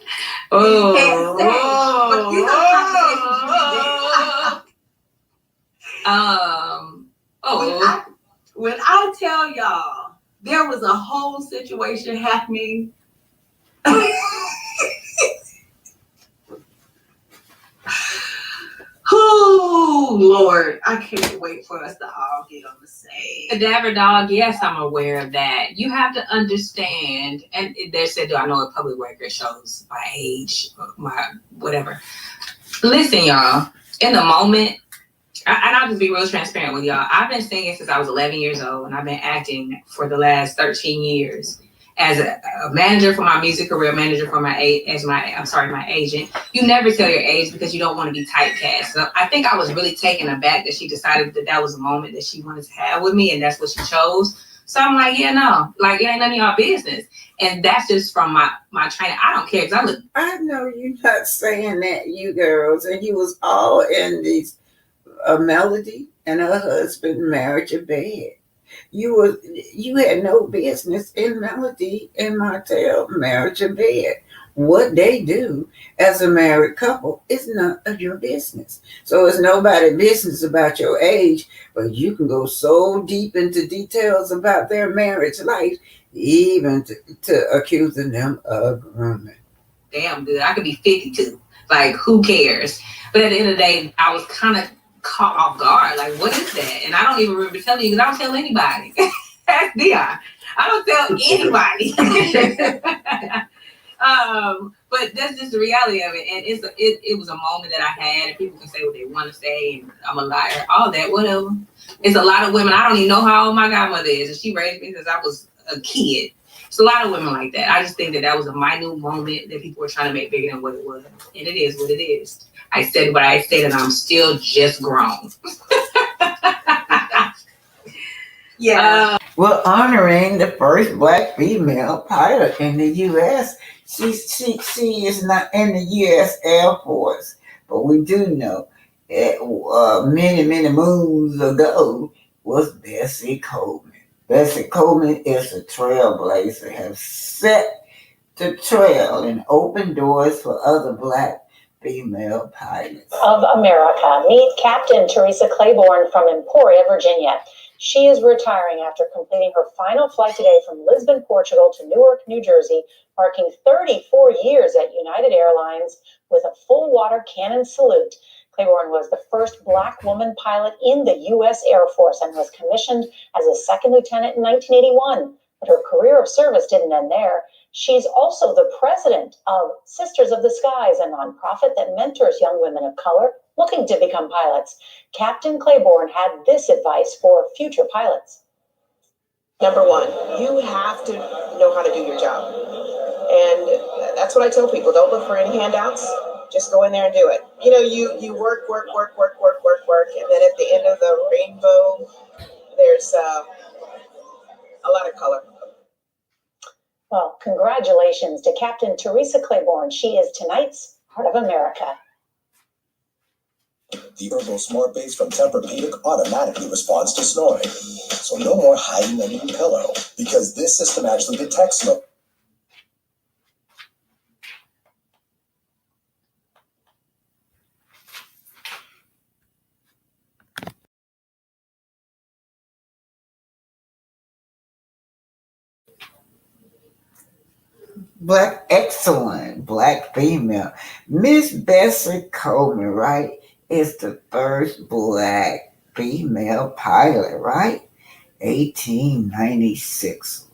[SPEAKER 2] When I tell y'all, there was a whole situation happening. Oh, Lord, I can't wait for us to all get on the same.
[SPEAKER 4] Cadaver dog, yes, I'm aware of that. You have to understand, and they said, do I know a public record shows my age, my whatever. Listen, y'all, in the moment, and I'll just be real transparent with y'all. I've been singing since I was 11 years old, and I've been acting for the last 13 years. As a manager for my music career, manager for my agent. You never tell your age because you don't want to be typecast. So I think I was really taken aback that she decided that was a moment that she wanted to have with me, and that's what she chose. So I'm like, yeah, no, like it ain't none of y'all business. And that's just from my training. I don't care because
[SPEAKER 3] I know you're not saying that, you girls, and you was all in these Melody and her husband marriage a bed. You had no business in Melody and Martel marriage a bed. What they do as a married couple is none of your business. So it's nobody's business about your age, but you can go so deep into details about their marriage life, even to accusing them of grooming.
[SPEAKER 2] Damn good. I could be 52. Like, who cares? But at the end of the day, I was kind of caught off guard. Like, what is that? And I don't even remember telling you because I don't tell anybody. That's Dion. I don't tell anybody. But that's just the reality of it. And it was a moment that I had, and people can say what they want to say, and I'm a liar, all that, whatever. It's a lot of women. I don't even know how old my godmother is, and she raised me since I was a kid. It's a lot of women like that. I just think that was a minute moment that people were trying to make bigger than what it was. And it is what it is. I said what I said, and I'm still just grown. Yeah.
[SPEAKER 3] Well, honoring the first Black female pilot in the U.S., she is not in the U.S. Air Force, but we do know that many moons ago was Bessie Coleman. Bessie Coleman is a trailblazer, has set the trail and opened doors for other Black female pilots.
[SPEAKER 6] Of America, meet Captain Teresa Claiborne from Emporia, Virginia. She is retiring after completing her final flight today from Lisbon, Portugal to Newark, New Jersey, marking 34 years at United Airlines with a full water cannon salute. Claiborne was the first Black woman pilot in the U.S. Air Force and was commissioned as a second lieutenant in 1981. But her career of service didn't end there. She's also the president of Sisters of the Skies, a nonprofit that mentors young women of color looking to become pilots. Captain Claiborne had this advice for future pilots.
[SPEAKER 7] Number one, you have to know how to do your job. And that's what I tell people. Don't look for any handouts. Just go in there and do it. You know, you work, and then at the end of the rainbow, there's a lot of color.
[SPEAKER 6] Well, congratulations to Captain Teresa Claiborne. She is tonight's Heart of America.
[SPEAKER 8] The Ergo Smart Base from Tempur-Pedic automatically responds to snoring. So no more hiding under your pillow, because this system actually detects snoring.
[SPEAKER 3] Excellent Black female. Miss Bessie Coleman, right, is the first Black female pilot, right? 1896.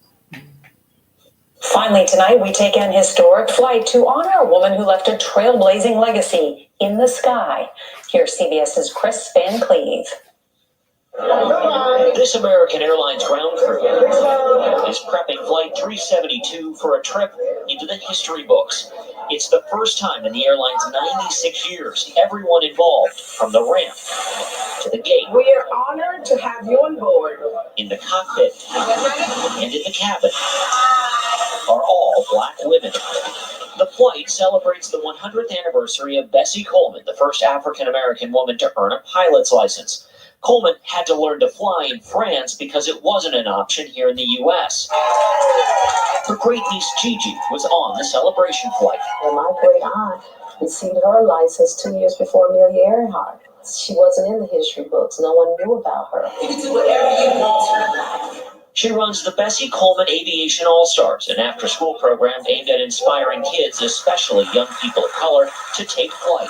[SPEAKER 6] Finally, tonight we take an historic flight to honor a woman who left a trailblazing legacy in the sky. Here's CBS's Chris Van Cleve.
[SPEAKER 9] This American Airlines ground crew is prepping Flight 372 for a trip into the history books. It's the first time in the airline's 96 years everyone involved, from the ramp to the gate.
[SPEAKER 7] We are honored to have you on board.
[SPEAKER 9] In the cockpit and in the cabin are all Black women. The flight celebrates the 100th anniversary of Bessie Coleman, the first African American woman to earn a pilot's license. Coleman had to learn to fly in France because it wasn't an option here in the U.S. Her great niece Gigi was on the celebration flight.
[SPEAKER 6] And my great aunt received her license 2 years before Amelia Earhart. She wasn't in the history books. No one knew about her.
[SPEAKER 9] You can do whatever you want to. She runs the Bessie Coleman Aviation All-Stars, an after-school program aimed at inspiring kids, especially young people of color, to take flight.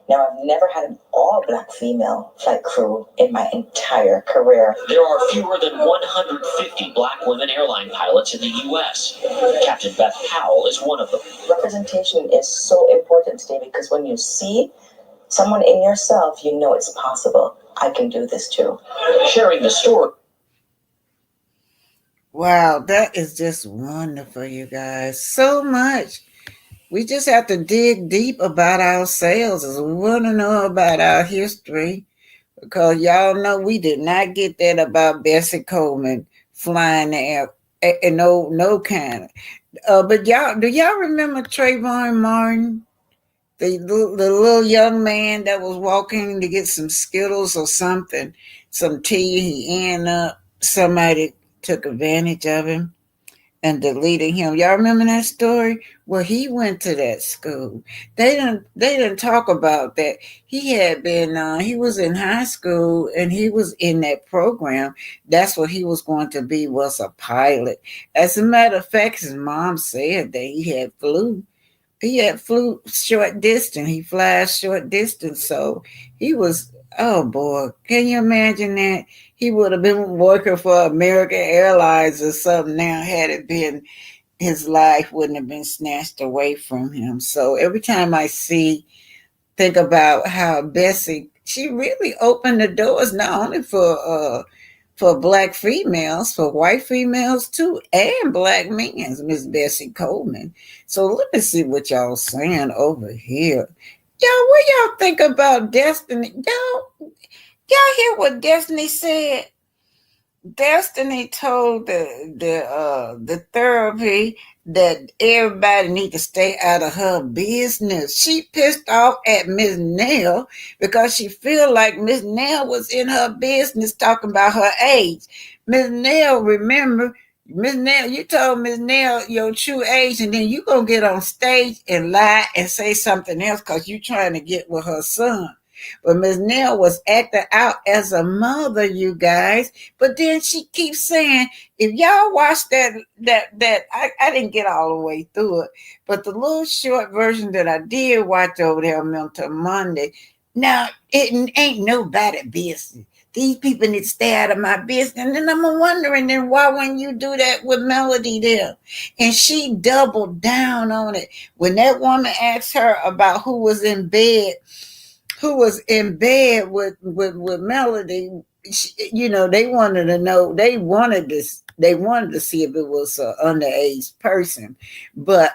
[SPEAKER 6] Now, I've never had an all-black female flight crew in my entire career.
[SPEAKER 9] There are fewer than 150 black women airline pilots in the U.S. Captain Beth Powell is one of them.
[SPEAKER 6] Representation is so important today because when you see someone in yourself, you know it's possible. I can do this too.
[SPEAKER 9] Sharing the story.
[SPEAKER 3] Wow, that is just wonderful, you guys. So much. We just have to dig deep about ourselves as we want to know about our history. Because y'all know we did not get that about Bessie Coleman flying the air. No kind. But do y'all remember Trayvon Martin? The little young man that was walking to get some Skittles or something, some tea. He ended up, somebody took advantage of him and deleted him. Y'all remember that story? Well, he went to that school. They didn't talk about that. He had been he was in high school and he was in that program. That's what he was going to be, was a pilot. As a matter of fact, his mom said that he had flew short distance. He flies short distance. So he was, oh boy, can you imagine that? He would have been working for American Airlines or something now had it been his life wouldn't have been snatched away from him. So every time I think about how Bessie, she really opened the doors not only for black females, for white females too, and black men, Miss Bessie Coleman. So let me see what y'all saying over here. Y'all, what y'all think about Destiny? Y'all hear what Destiny said? Destiny told the therapy that everybody need to stay out of her business. She pissed off at Miss Nell because she feel like Miss Nell was in her business talking about her age. Miss Nell, remember, Miss Nell, you told Miss Nell your true age, and then you gonna get on stage and lie and say something else because you trying to get with her son. But Miss Nell was acting out as a mother, you guys. But then she keeps saying, if y'all watch that I didn't get all the way through it, but the little short version that I did watch over there on Mental Monday, now it ain't nobody business. These people need to stay out of my business. And then I'm wondering, then why wouldn't you do that with Melody there? And she doubled down on it. When that woman asked her about who was in bed with Melody, they wanted to know, they wanted to see if it was an underage person, but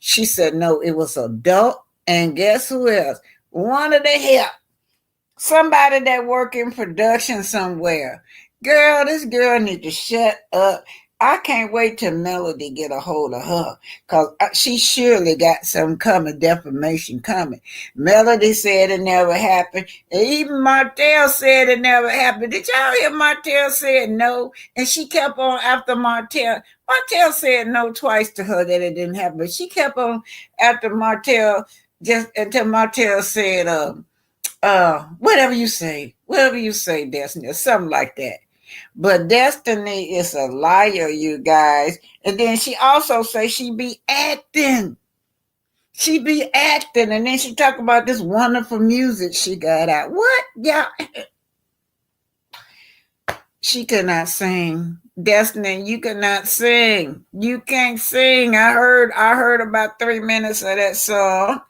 [SPEAKER 3] she said no, it was adult. And guess who else? One of the help, somebody that work in production somewhere. Girl, this girl need to shut up. I can't wait till Melody get a hold of her, because she surely got some defamation coming. Melody said it never happened. And even Martel said it never happened. Did y'all hear Martel said no? And she kept on after Martel. Martel said no twice to her that it didn't happen. But she kept on after Martel just until Martel said, whatever you say, Destiny, or something like that. But Destiny is a liar, you guys. And then she also says she be acting. And then she talk about this wonderful music she got out. What? Yeah. She cannot sing. Destiny, you cannot sing. You can't sing. I heard about 3 minutes of that song.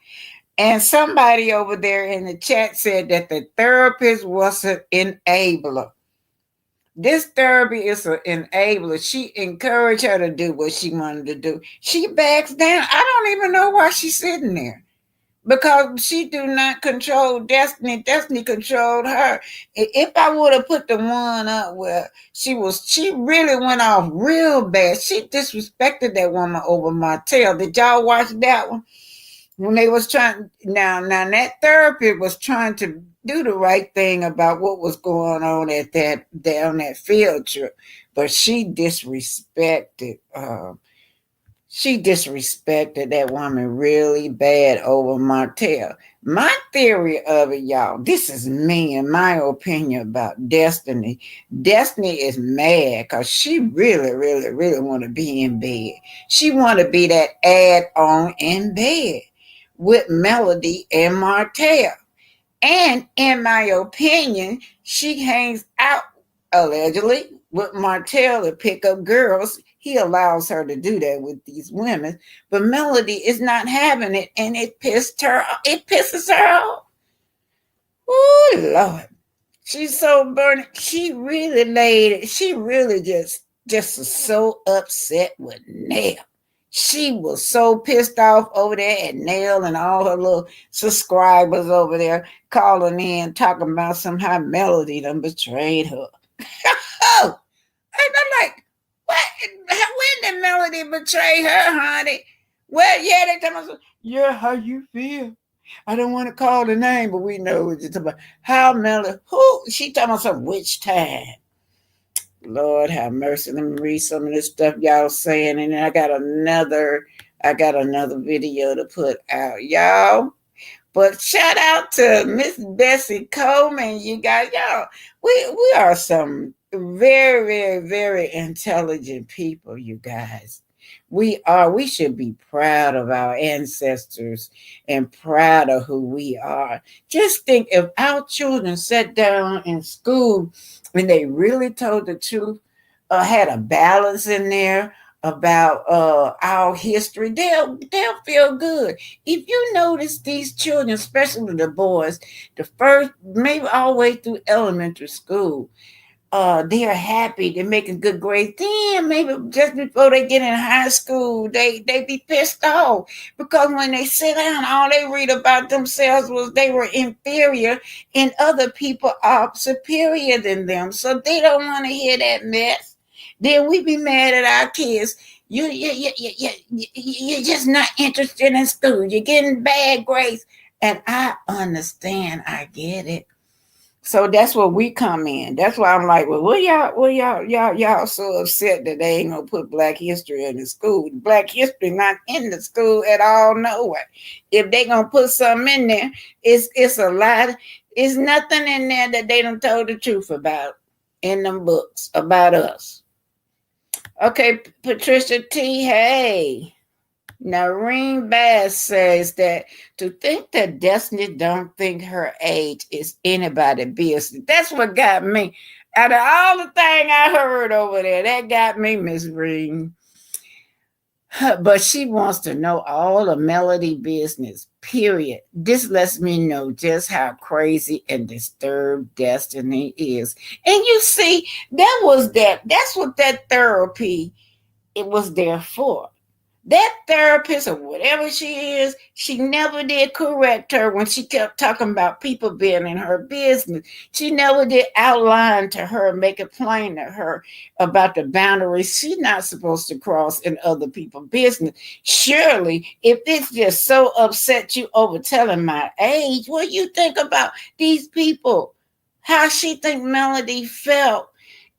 [SPEAKER 3] And somebody over there in the chat said that the therapist was an enabler. This therapy is an enabler. She encouraged her to do what she wanted to do. She backs down. I don't even know why she's sitting there, because she do not control Destiny. Destiny controlled her. If I would have put the one up where she really went off real bad. She disrespected that woman over Martel. Did y'all watch that one? When they was trying, now that therapy was trying to do the right thing about what was going on at that field trip, but she disrespected that woman really bad over Martel. My theory of it, y'all, this is me and my opinion about Destiny. Destiny is mad because she really, really, really want to be in bed. She want to be that add-on in bed with Melody and Martel. And in my opinion, she hangs out allegedly with Martel to pick up girls. He allows her to do that with these women, but Melody is not having it, and it pisses her off. Oh Lord. She's so burning. She really laid it. She really just was so upset with Nell. She was so pissed off over there at Nell and all her little subscribers over there calling in, talking about somehow Melody done betrayed her. Oh, and I'm like, what? When did Melody betray her, honey? Well, yeah, they tell me, yeah, how you feel? I don't want to call the name, but we know what you're talking about. How Melody, who? She talking about some which time? Lord have mercy. Let me read some of this stuff y'all saying, and then I got another video to put out, y'all. But shout out to Miss Bessie Coleman, you guys. Y'all, we are some very, very, very intelligent people, you guys. We are. We should be proud of our ancestors and proud of who we are. Just think if our children sat down in school and they really told the truth, had a balance in there about our history, they'll feel good. If you notice these children, especially the boys, the first maybe all the way through elementary school, they are happy, they're making good grades. Then maybe just before they get in high school, they be pissed off because when they sit down, all they read about themselves was they were inferior and other people are superior than them. So they don't want to hear that mess. Then we be mad at our kids. You're just not interested in school. You're getting bad grades. And I understand. I get it. So that's where we come in. That's why I'm like, well, y'all so upset that they ain't gonna put Black history in the school. Black history not in the school at all, no way. If they gonna put something in there, it's a lot. It's nothing in there that they done told the truth about in them books about us. Okay, Patricia T. Hey. Nareen Bass says that to think that Destiny don't think her age is anybody's business. That's what got me. Out of all the thing I heard over there, that got me, Miss Green. But she wants to know all the Melody business, period. This lets me know just how crazy and disturbed Destiny is. And you see, that's what that therapy, it was there for. That therapist or whatever she is, she never did correct her when she kept talking about people being in her business. She never did outline to her, make it plain to her about the boundaries she's not supposed to cross in other people's business. Surely, if this just so upset you over telling my age, what do you think about these people? How she think Melody felt?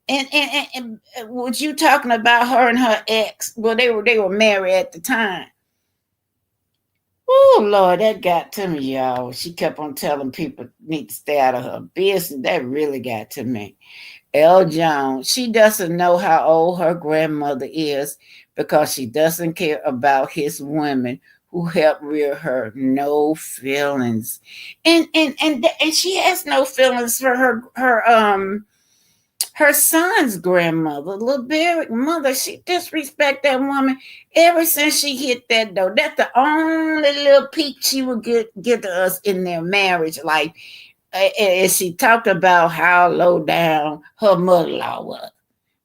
[SPEAKER 3] And was you talking about her and her ex? Well, they were married at the time. Oh Lord, that got to me, y'all. She kept on telling people need to stay out of her business. That really got to me. L. Jones, she doesn't know how old her grandmother is because she doesn't care about his women who helped rear her. No feelings, and she has no feelings for her son's grandmother, little Barrick mother. She disrespect that woman ever since she hit that door. That's the only little peek she would get to us in their marriage life. And she talked about how low down her mother-in-law was.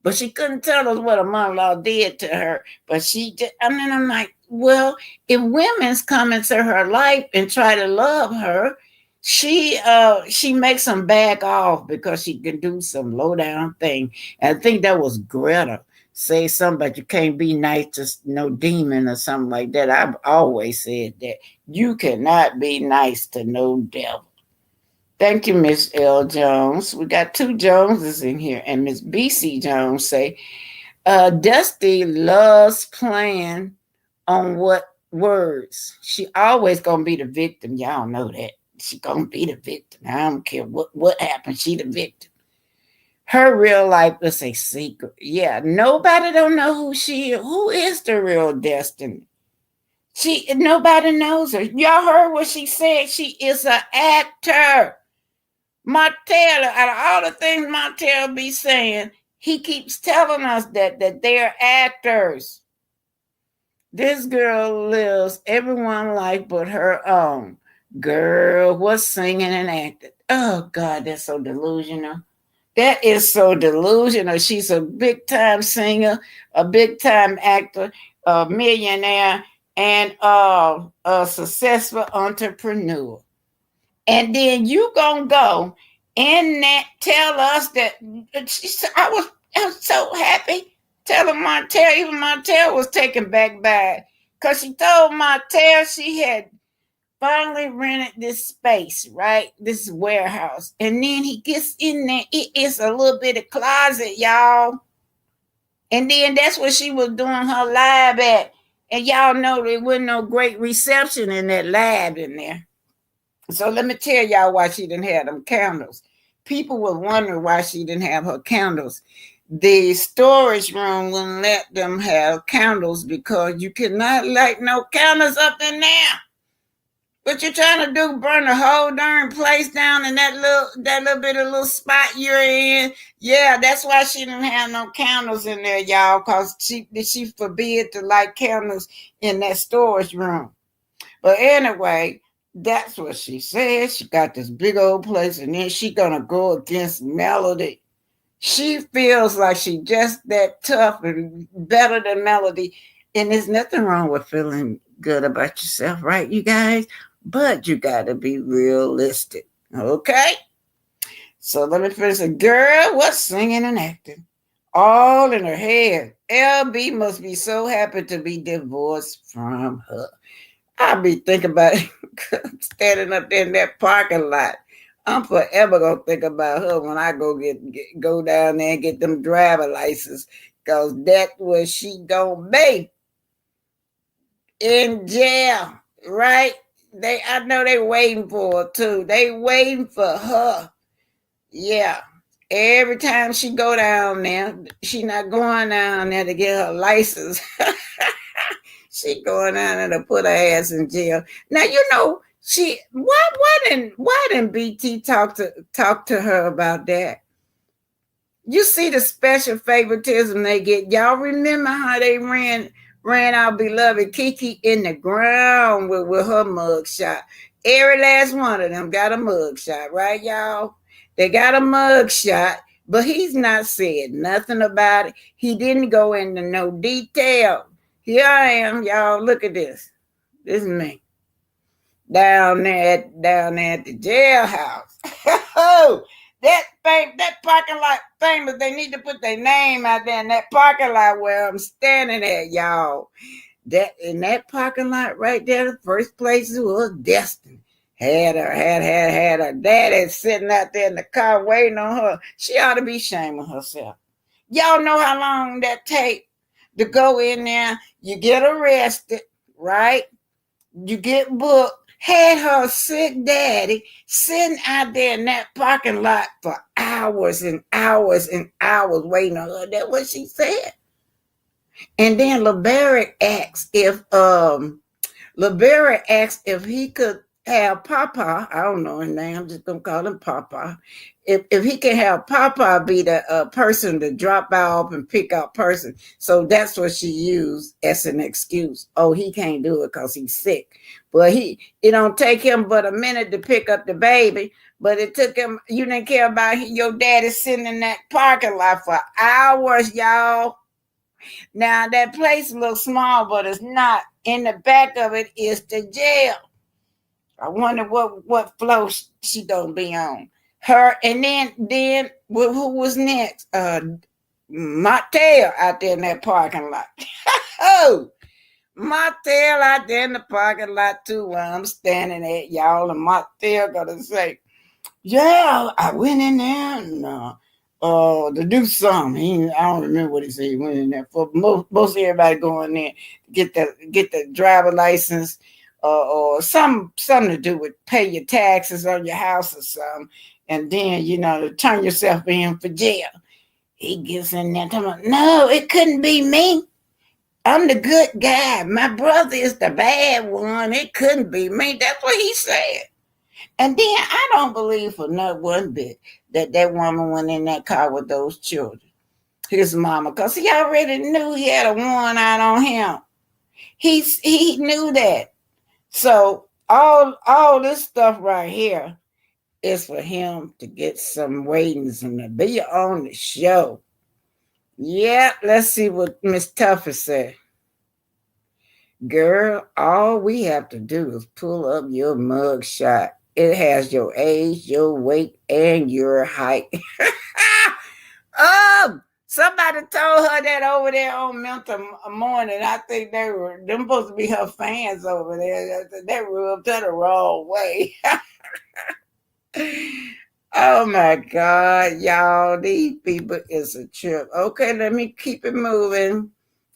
[SPEAKER 3] But she couldn't tell us what her mother-in-law did to her. But she just, I'm like, well, if women's come into her life and try to love her, she makes them back off because she can do some low down thing. And I think that was Greta say something about you can't be nice to no demon or something like that. I've always said that you cannot be nice to no devil. Thank you, Miss L. Jones. We got two Joneses in here, and Miss B.C. Jones say, Dusty loves playing on what words. She always gonna be the victim. Y'all know that. She gonna be the victim. I don't care what happened. She the victim. Her real life is a secret. Yeah, nobody don't know who she is. Who is the real Destiny? Nobody knows her. Y'all heard what she said. She is an actor. Martel, out of all the things Martel be saying, he keeps telling us that they're actors. This girl lives everyone's life but her own. Girl, what's singing and acting? Oh God, that's so delusional. That is so delusional. She's a big time singer, a big time actor, a millionaire, and a successful entrepreneur. And then you gonna go and that tell us that I was so happy telling Martel, even Martel was taken back by it. Because she told Martel she had finally rented this space, right? This warehouse. And then he gets in there. It is a little bit of closet, y'all. And then that's where she was doing her lab at. And y'all know there wasn't no great reception in that lab in there. So let me tell y'all why she didn't have them candles. People were wondering why she didn't have her candles. The storage room wouldn't let them have candles because you cannot light no candles up in there. What you trying to do? Burn the whole darn place down in that little bit of little spot you're in? Yeah, that's why she didn't have no candles in there, y'all, because she forbid to light candles in that storage room. But anyway, that's what she said. She got this big old place, and then she gonna go against Melody. She feels like she just that tough and better than Melody. And there's nothing wrong with feeling good about yourself, right, you guys? But you gotta be realistic, okay? So let me finish. A girl, what's singing and acting? All in her head. LB must be so happy to be divorced from her. I be thinking about it, standing up there in that parking lot. I'm forever gonna think about her when I go down there and get them driver license, cause that's where she gonna be in jail, right? I know they waiting for her too. They waiting for her. Yeah. Every time she go down there, she not going down there to get her license. She going down there to put her ass in jail. Now you know why didn't BT talk to her about that? You see the special favoritism they get. Y'all remember how they ran our beloved Kiki in the ground with her mug shot. Every last one of them got a mug shot, right, y'all? They got a mug shot, but he's not said nothing about it. He didn't go into no detail. Here I am, y'all. Look at this. This is me. Down there at the jailhouse. Oh, that parking lot famous. They need to put their name out there in that parking lot where I'm standing at, y'all. That in that parking lot right there, the first place was Destiny. Had her daddy sitting out there in the car waiting on her. She ought to be ashamed of herself. Y'all know how long that take to go in there. You get arrested, right? You get booked. Had her sick daddy sitting out there in that parking lot for hours and hours and hours waiting on her. That's what she said. And then LeBarrett asked if he could have Papa. I don't know his name. I'm just gonna call him Papa. If he can have Papa be the person to drop off and pick up person. So that's what she used as an excuse. Oh, he can't do it because he's sick. But it don't take him but a minute to pick up the baby. But it took him. You didn't care about your daddy sitting in that parking lot for hours, y'all. Now that place looks small, but it's not. In the back of it is the jail. I wonder what floor she gonna be on. Her and then who was next? Martel out there in that parking lot. Oh, Martel out there in the parking lot too, where I'm standing at, y'all. And Martel gonna say, "Yeah, I went in there and to do something. I don't remember what he said he went in there for. Most everybody going there to get the driver license, or something to do with pay your taxes on your house or something, and then to turn yourself in for jail. He gets in there talking about, no, it couldn't be me. I'm the good guy. My brother is the bad one. It couldn't be me. That's what he said. And then I don't believe for not one bit that woman went in that car with those children, his mama, because he already knew he had a warrant out on him. He knew that. So all this stuff right here is for him to get some ratings and to be on the show. Yeah, let's see what Miss Tuffer said. Girl, all we have to do is pull up your mug shot. It has your age, your weight, and your height. Oh, somebody told her that over there on Mental Morning. I think them supposed to be her fans over there. They rubbed her the wrong way. Oh my God, y'all, these people is a trip. Okay, let me keep it moving.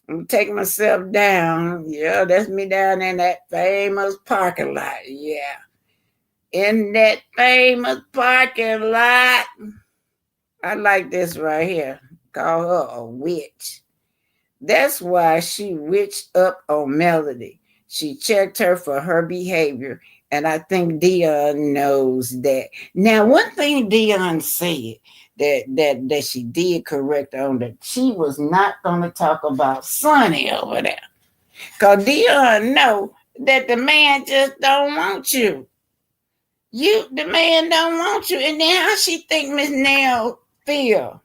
[SPEAKER 3] I'm taking myself down. Yeah, that's me down in that famous parking lot. Yeah. In that famous parking lot. I like this right here. Call her a witch. That's why she witched up on Melody. She checked her for her behavior, and I think Dion knows that. Now, one thing Dion said that she did correct on, that she was not going to talk about Sonny over there. Because Dion know that the man just don't want you. The man don't want you. And then how she think Miss Nell feel?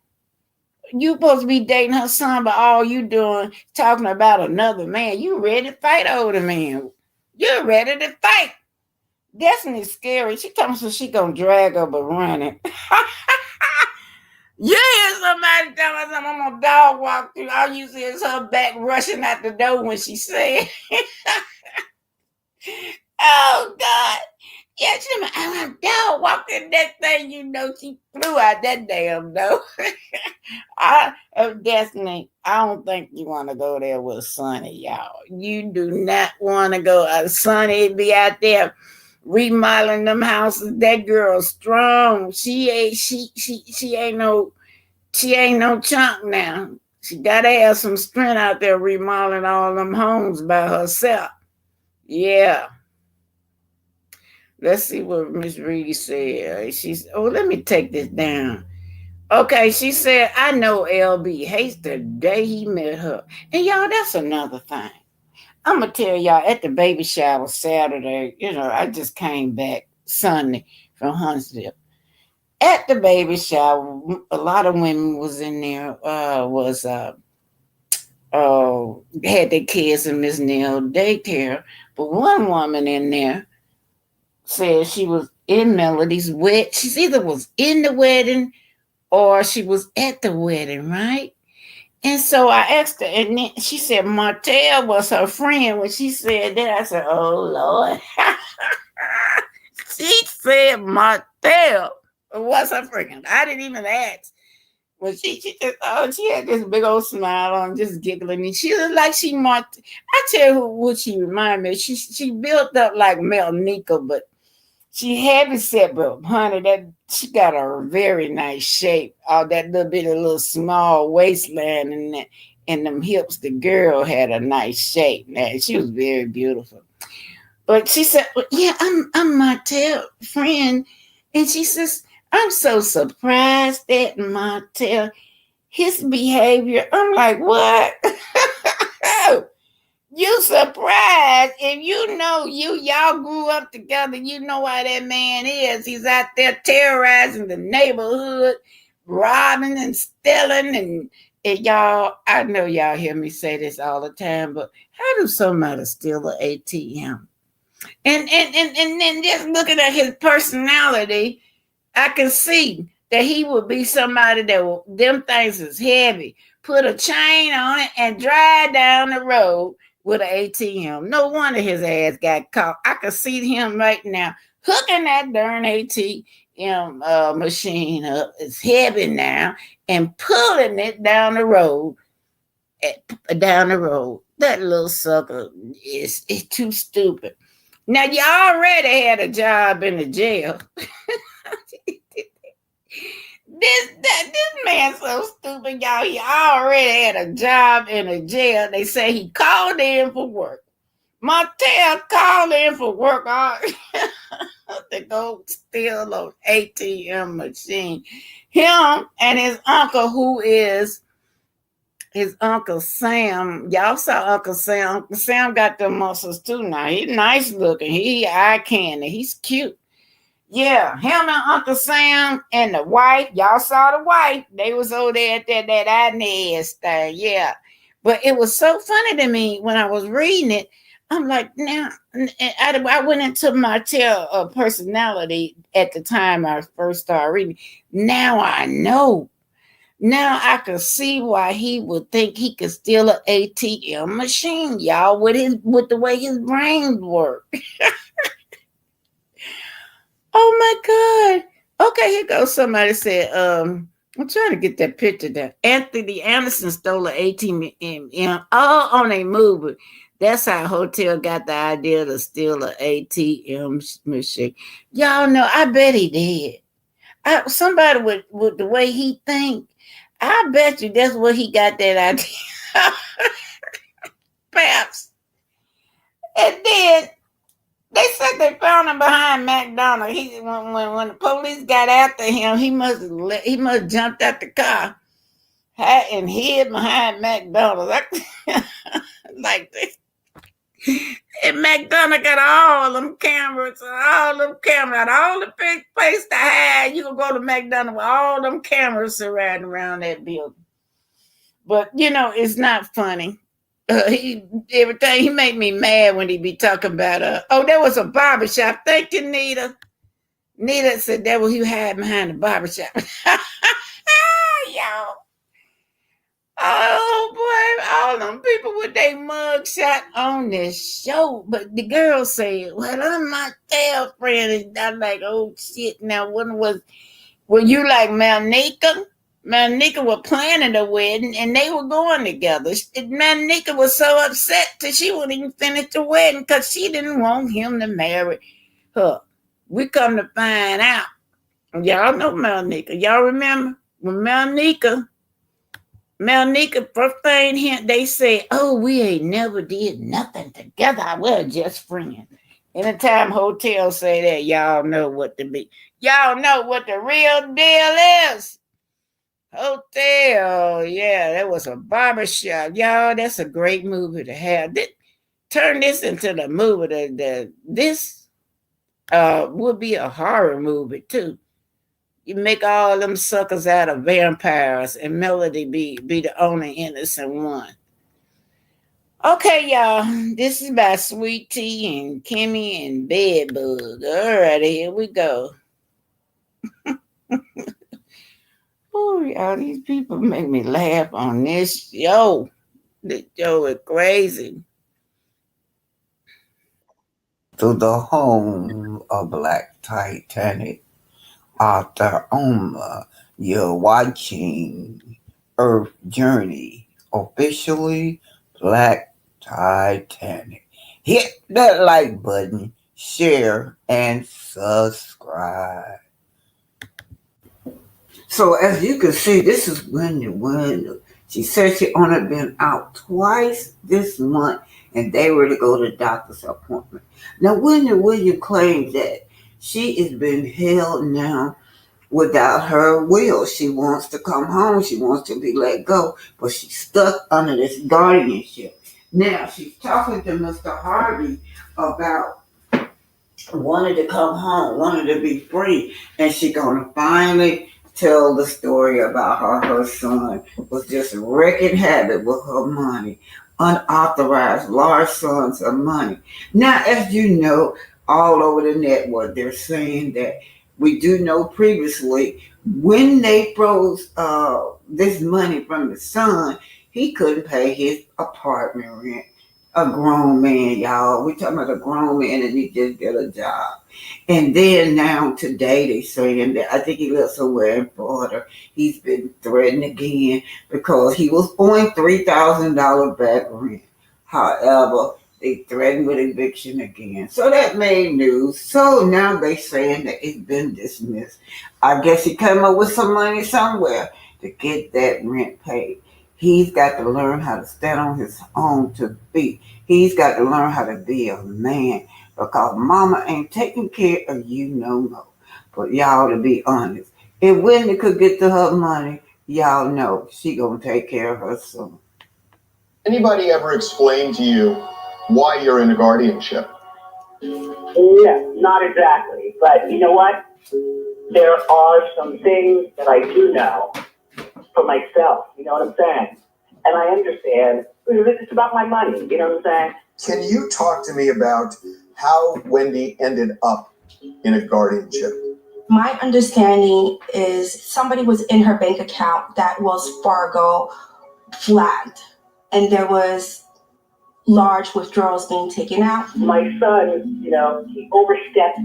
[SPEAKER 3] You supposed to be dating her son, but all you doing talking about another man. You ready to fight over the man. You're ready to fight. Destiny's scary. She told me so she gonna drag her but running. You hear somebody tell me something, I'm gonna dog walk through. All you see is her back rushing out the door when she said, oh God. Yeah, I'm a dog walked in that thing, she flew out that damn door. Destiny, I don't think you want to go there with Sonny, y'all. You do not want to go. Sonny be out there remodeling them houses. That girl's strong. She ain't no chunk now. She gotta have some strength out there remodeling all them homes by herself. Yeah. Let's see what Miss Reedy said. Let me take this down. Okay, she said, I know LB hates the day he met her. And y'all, that's another thing. I'm going to tell y'all, at the baby shower Saturday, I just came back Sunday from Huntsville. At the baby shower, a lot of women was in there, had their kids in Miss Nell daycare. But one woman in there said she was in Melody's wedding. She either was in the wedding or she was at the wedding, right? And so I asked her, and then she said Martel was her friend. When she said that, I said, oh, Lord. She said Martel was her friend. I didn't even ask. But she just, she had this big old smile on, just giggling. And she looked like I tell you what she reminded me. She built up like Mel Nika, but she heavy set, but honey, that she got a very nice shape. All that little small waistline and them hips. The girl had a nice shape. Man, she was very beautiful. But she said, well, yeah, I'm Martel's friend. And she says, I'm so surprised at Martel, his behavior. I'm like, what? You surprised if y'all grew up together, you know why that man is. He's out there terrorizing the neighborhood, robbing and stealing, and y'all, I know y'all hear me say this all the time, but how do somebody steal an ATM? And then just looking at his personality, I can see that he would be somebody that them things is heavy. Put a chain on it and drive down the road with an ATM. No wonder his ass got caught. I can see him right now hooking that darn ATM machine up. It's heavy now and pulling it down the road. Down the road. That little sucker is too stupid. Now you already had a job in the jail. This man's so stupid, y'all. He already had a job in a jail. They say he called in for work. Martel called in for work to go steal an ATM machine. Him and his uncle, who is his Uncle Sam. Y'all saw Uncle Sam. Uncle Sam got them muscles too now. He's nice looking. He eye candy. He's cute. Yeah, him and Uncle Sam and the wife. Y'all saw the wife. They was over there at that Inez thing. Yeah. But it was so funny to me when I was reading it. I'm like, now, I went into Martel personality at the time I first started reading. Now I know. Now I can see why he would think he could steal an ATM machine, y'all, with the way his brain work. Oh my God. Okay, here goes. Somebody said, I'm trying to get that picture there. Anthony Anderson stole an ATM all on a movie. That's how Hotel got the idea to steal an ATM machine. Y'all know, I bet he did. Somebody with the way he think, I bet you that's where he got that idea. Perhaps. And then they said they found him behind McDonald's. When the police got after him, he must jumped out the car and hid behind McDonald's. Like this. And McDonald got all them cameras, all the big place to hide. You can go to McDonald with all them cameras surrounding around that building. But it's not funny. Everything he make me mad when he be talking about there was a barbershop. Thank you, Nita. Nita said that was you hide behind the barbershop. Y'all. Oh boy, all them people with their mug shot on this show. But the girl said, well, I'm my girlfriend. And I'm like, oh shit. Now were you like Malnika? Malnika was planning the wedding and they were going together. Malnika was so upset that she wouldn't even finish the wedding because she didn't want him to marry her. We come to find out. Y'all know Malnika. Y'all remember when Malnika, first thing they said, oh, we ain't never did nothing together. We're just friends. Anytime Hotel say that, y'all know what to be. Y'all know what the real deal is. Hotel, yeah, that was a barbershop. Y'all, that's a great movie to have. Turn this into the movie. This would be a horror movie, too. You make all them suckers out of vampires and Melody be the only innocent one. Okay, y'all. This is by Sweet Tea and Kimmy and Bedbug. All right, here we go. Oh, y'all, these people make me laugh on this show. This show is crazy.
[SPEAKER 10] To the home of Black Titanic, Arthur Oma, you're watching Earth Journey, officially Black Titanic. Hit that like button, share, and subscribe.
[SPEAKER 3] So as you can see, this is Wendy. She said she only been out twice this month, and they were to go to doctor's appointment. Now, Wendy Williams claims that she has been held now without her will. She wants to come home. She wants to be let go, but she's stuck under this guardianship. Now, she's talking to Mr. Harvey about wanting to come home, wanting to be free, and she's going to finally tell the story about how her son was just wreaking havoc with her money, unauthorized large sums of money. Now, as you know, all over the network, they're saying that we do know previously when they froze this money from the son, he couldn't pay his apartment rent. A grown man, y'all. We talking about a grown man and he just get a job.
[SPEAKER 10] And then now today they saying that I think he lives somewhere in Florida. He's been threatened again because he was owing $3,000 back rent. However, they threatened with eviction again. So that made news. So now they saying that it's been dismissed. I guess he came up with some money somewhere to get that rent paid. He's got to learn how to stand on his own 2 feet. He's got to learn how to be a man because mama ain't taking care of you no more. But y'all, to be honest, if Wendy could get to her money, y'all know she gonna take care of her son.
[SPEAKER 8] Anybody ever explain to you why you're in a guardianship?
[SPEAKER 11] No, not exactly. But you know what? There are some things that I do know for myself. You know what I'm saying? And I understand. It's about my money. You know what I'm saying?
[SPEAKER 8] Can you talk to me about how Wendy ended up in a guardianship?
[SPEAKER 12] My understanding is somebody was in her bank account that Wells Fargo flagged, and there was large withdrawals being taken out.
[SPEAKER 11] My son, you know, he overstepped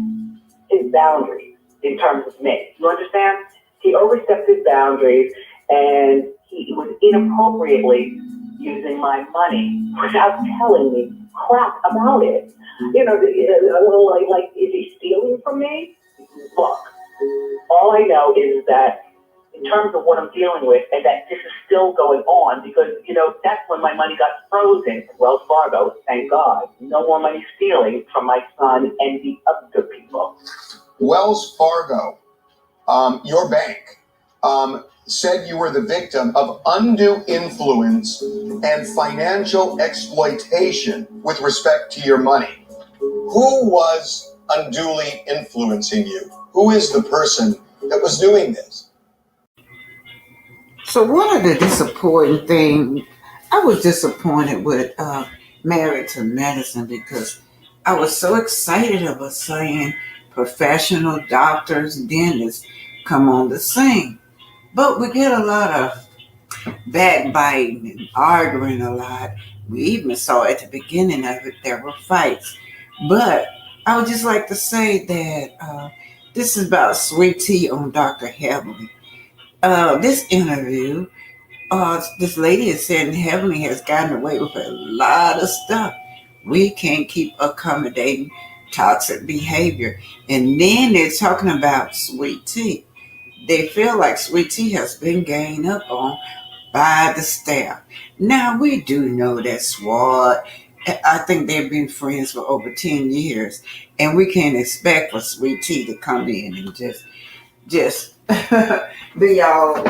[SPEAKER 11] his boundaries in terms of me. You understand? He overstepped his boundaries, and he was inappropriately using my money without telling me crap about it. You know, like, is he stealing from me? Look, all I know is that in terms of what I'm dealing with, and that this is still going on, because, you know, that's when my money got frozen at Wells Fargo, thank God. No more money stealing from my son and the other people.
[SPEAKER 8] Wells Fargo, your bank, said you were the victim of undue influence and financial exploitation with respect to your money. Who was unduly influencing you? Who is the person that was doing this?
[SPEAKER 10] So one of the disappointing things, I was disappointed with Married to Medicine because I was so excited about saying professional doctors, dentists come on the scene. But we get a lot of backbiting and arguing a lot. We even saw at the beginning of it, there were fights. But I would just like to say that this is about sweet tea on Dr. Heavenly. This interview, this lady is saying Heavenly has gotten away with a lot of stuff. We can't keep accommodating toxic behavior. And then they're talking about sweet tea. They feel like sweet tea has been ganged up on by the staff. Now, we do know that SWAT, I think they've been friends for over 10 years, and we can't expect for Sweet Tea to come in and just be all,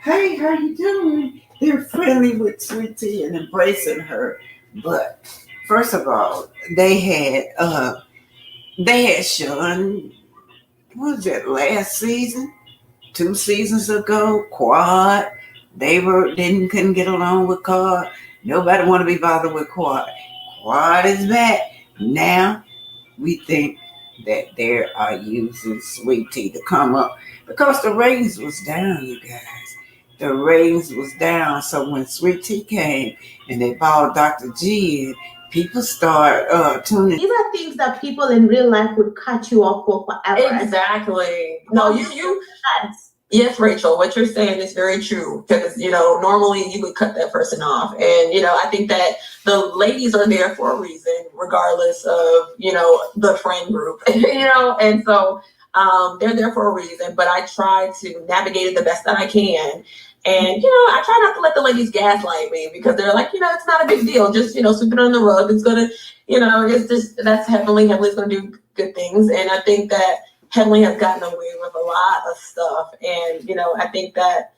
[SPEAKER 10] hey, how you doing? They're friendly with Sweet Tea and embracing her. But first of all, they had Sean, what was that, last season? 2 seasons ago, Quad. They couldn't get along with Quad. Nobody want to be bothered with Quad. Quad is back. Now we think that they are using Sweet Tea to come up because the ratings was down, you guys. The ratings was down. So when Sweet Tea came and they bought Dr. G in, people start tuning.
[SPEAKER 13] These are things that people in real life would cut you off for forever.
[SPEAKER 4] Exactly. No, you. Yes, Rachel, what you're saying is very true because, you know, normally you would cut that person off. And, you know, I think that the ladies are there for a reason, regardless of, you know, the friend group, you know, and so they're there for a reason. But I try to navigate it the best that I can. And, you know, I try not to let the ladies gaslight me because they're like, you know, it's not a big deal. Just, you know, sweep it on the rug. It's going to, you know, it's just, that's Heavenly's going to do good things. And I think that Heavenly has gotten away with a lot of stuff. And, you know, I think that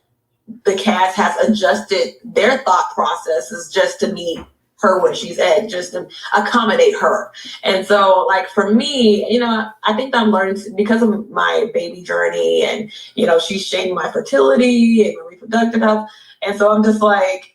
[SPEAKER 4] the cast has adjusted their thought processes just to meet her where she's at, just to accommodate her. And so, like, for me, you know, I think I'm learning because of my baby journey and, you know, she's shaming my fertility and my reproductive health. And so I'm just like,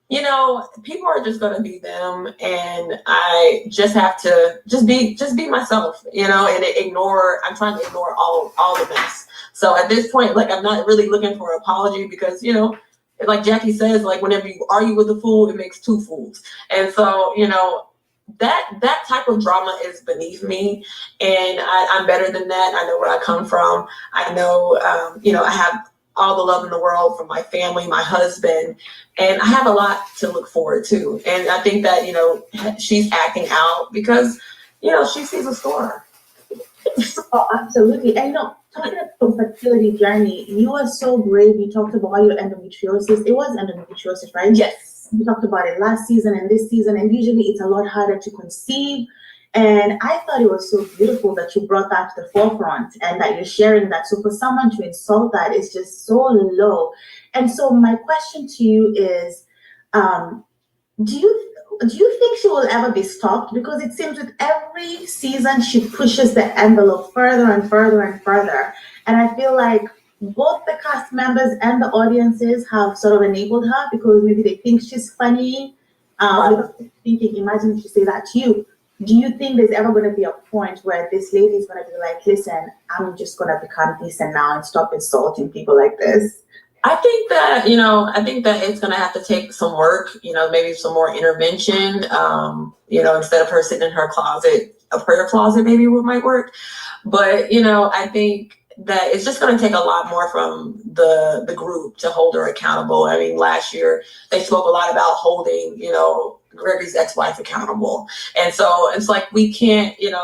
[SPEAKER 4] you know, people are just going to be them. And I just have to just be myself, you know, and I'm trying to ignore all the mess. So at this point, like, I'm not really looking for an apology because, you know, like Jackie says, like, whenever you argue with a fool, it makes 2 fools. And so, you know,
[SPEAKER 14] that type of drama is beneath me, and I'm better than that. I know where I come from. I know, I have all the love in the world from my family, my husband, and I have a lot to look forward to. And I think that, she's acting out because, she sees a storm.
[SPEAKER 13] Oh, absolutely. And talking about fertility journey, you are so brave. You talked about your endometriosis. It was endometriosis, right?
[SPEAKER 14] Yes.
[SPEAKER 13] You talked about it last season and this season, and usually it's a lot harder to conceive. And I thought it was so beautiful that you brought that to the forefront and that you're sharing that. So for someone to insult that is just so low. And so my question to you is, do you think she will ever be stopped? Because it seems with every season she pushes the envelope further and further and further. And I feel like both the cast members and the audiences have sort of enabled her because maybe they think she's funny. Thinking, imagine if she say that to you. Do you think there's ever going to be a point where this lady is going to be like, listen, I'm just going to become decent now and stop insulting people like this?
[SPEAKER 14] I think that it's going to have to take some work, maybe some more intervention, instead of her sitting in her closet, a prayer closet, maybe might work. But, I think that it's just going to take a lot more from the group to hold her accountable. I mean, last year they spoke a lot about holding, Gregory's ex-wife accountable. And so it's like, we can't, and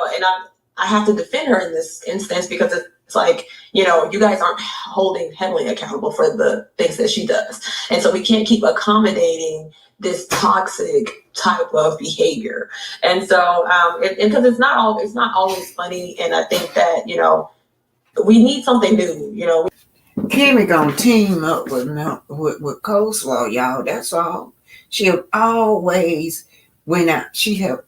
[SPEAKER 14] I have to defend her in this instance because it's like, you guys aren't holding Henley accountable for the things that she does. And so we can't keep accommodating this toxic type of behavior. And so, because it's not always funny. And I think that, we need something new,
[SPEAKER 10] Kimmy gonna team up with Coleslaw, y'all. That's all. She have always defended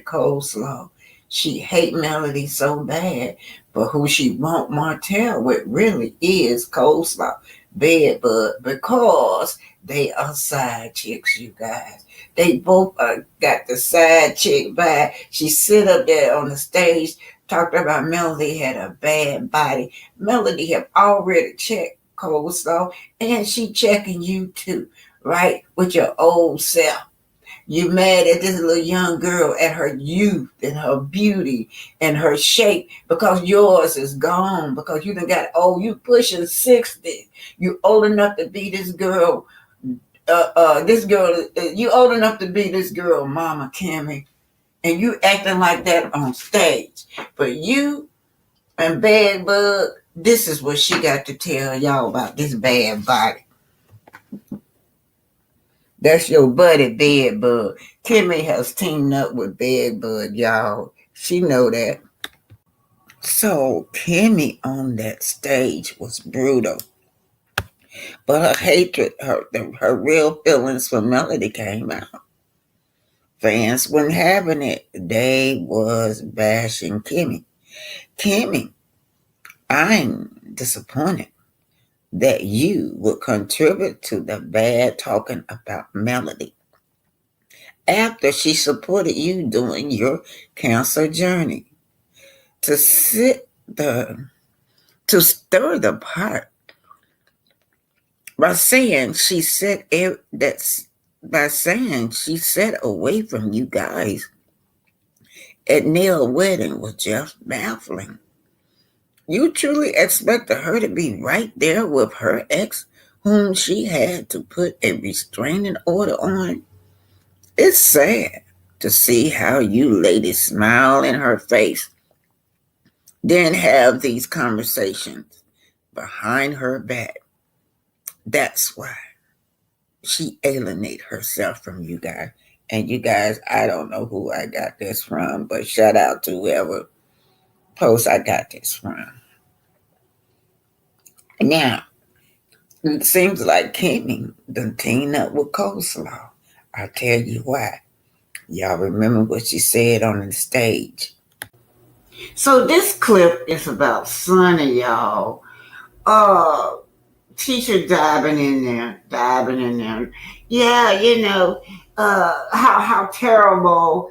[SPEAKER 10] Coleslaw. She hate Melody so bad, but who she want Martel with really is Coleslaw, Bedbug, because they are side chicks, you guys. They both got the side chick vibe. She sit up there on the stage talking about Melody had a bad body. Melody have already checked Coleslaw, and she checking you too, right? With your old self. You mad at this little young girl, at her youth and her beauty and her shape, because yours is gone, because you done got old. You pushing 60. You old enough to be this girl. You old enough to be this girl, Mama Kimmy. And you acting like that on stage. But you and Bad Bug, this is what she got to tell y'all about this bad body. That's your buddy, Bed Bug. Kimmy has teamed up with Bed Bug, y'all. She know that. So Kimmy on that stage was brutal. But her hatred, her real feelings for Melody came out. Fans weren't having it. They was bashing Kimmy. Kimmy, I'm disappointed that you would contribute to the bad talking about Melody after she supported you during your cancer journey. To stir the pot by saying she sat away from you guys at Nell's wedding was just baffling. You truly expected her to be right there with her ex, whom she had to put a restraining order on? It's sad to see how you ladies smile in her face, then have these conversations behind her back. That's why she alienated herself from you guys. And you guys, I don't know who I got this from, but shout out to whoever post I got this from. Now, it seems like Kimmy done teamed up with Coleslaw. I'll tell you why. Y'all remember what she said on the stage. So this clip is about Sonny, y'all. Teacher diving in there. Yeah, how terrible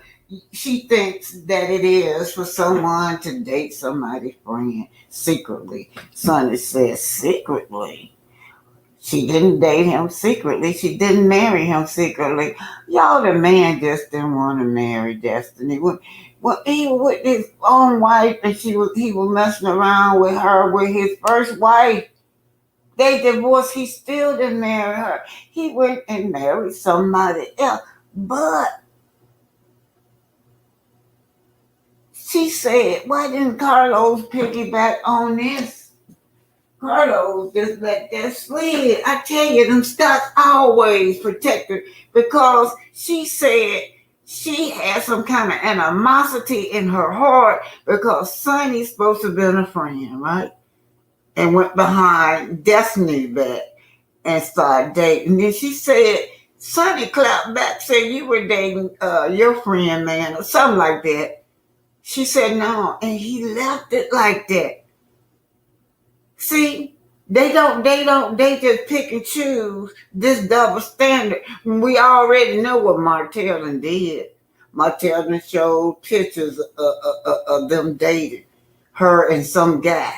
[SPEAKER 10] she thinks that it is for someone to date somebody's friend secretly. Sonny says secretly. She didn't date him secretly. She didn't marry him secretly. Y'all, the man just didn't want to marry Destiny. When he was with his own wife and he was messing around with her, with his first wife. They divorced. He still didn't marry her. He went and married somebody else. But she said, why didn't Carlos piggyback on this? Carlos just let that slide. I tell you, them Scots always protect her because she said she had some kind of animosity in her heart because Sonny's supposed to have been a friend, right? And went behind Destiny back and started dating. And then she said, Sonny clapped back, said you were dating your friend, man, or something like that. She said no, and he left it like that. See, they just pick and choose this double standard. We already know what Martel did. Martel showed pictures of them dating, her and some guy.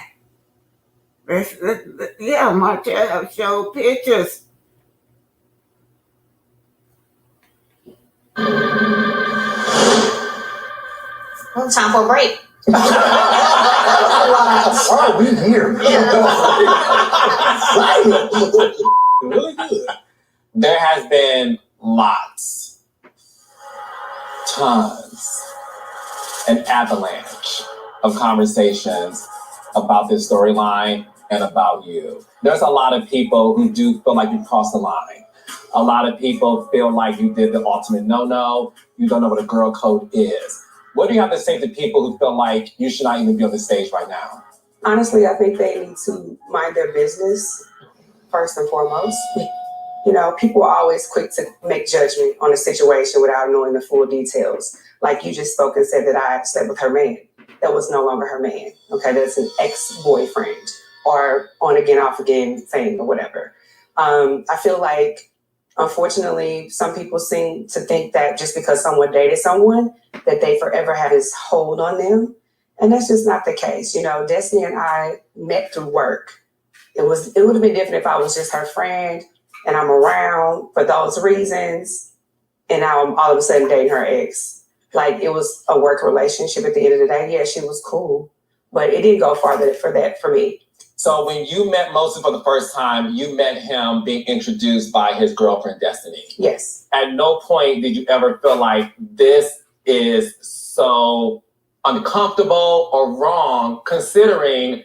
[SPEAKER 10] Yeah, Martel showed pictures.
[SPEAKER 6] Time for a break.
[SPEAKER 8] Oh, we here. Really good.
[SPEAKER 15] There has been lots, tons, an avalanche of conversations about this storyline and about you. There's a lot of people who do feel like you crossed the line. A lot of people feel like you did the ultimate no-no. You don't know what a girl code is. What do you have to say to people who feel like you should not even be on the stage right now?
[SPEAKER 16] Honestly, I think they need to mind their business first and foremost. You know, people are always quick to make judgment on a situation without knowing the full details. Like you just spoke and said that I slept with her man. That was no longer her man. Okay, that's an ex-boyfriend or on again, off again thing or whatever. I feel like, unfortunately, some people seem to think that just because someone dated someone, that they forever have this hold on them. And that's just not the case. You know, Destiny and I met through work. It would have been different if I was just her friend and I'm around for those reasons. And now I'm all of a sudden dating her ex. Like it was a work relationship at the end of the day. Yeah, she was cool, but it didn't go farther for me.
[SPEAKER 15] So when you met Moses for the first time, you met him being introduced by his girlfriend, Destiny.
[SPEAKER 16] Yes.
[SPEAKER 15] At no point did you ever feel like this is so uncomfortable or wrong, considering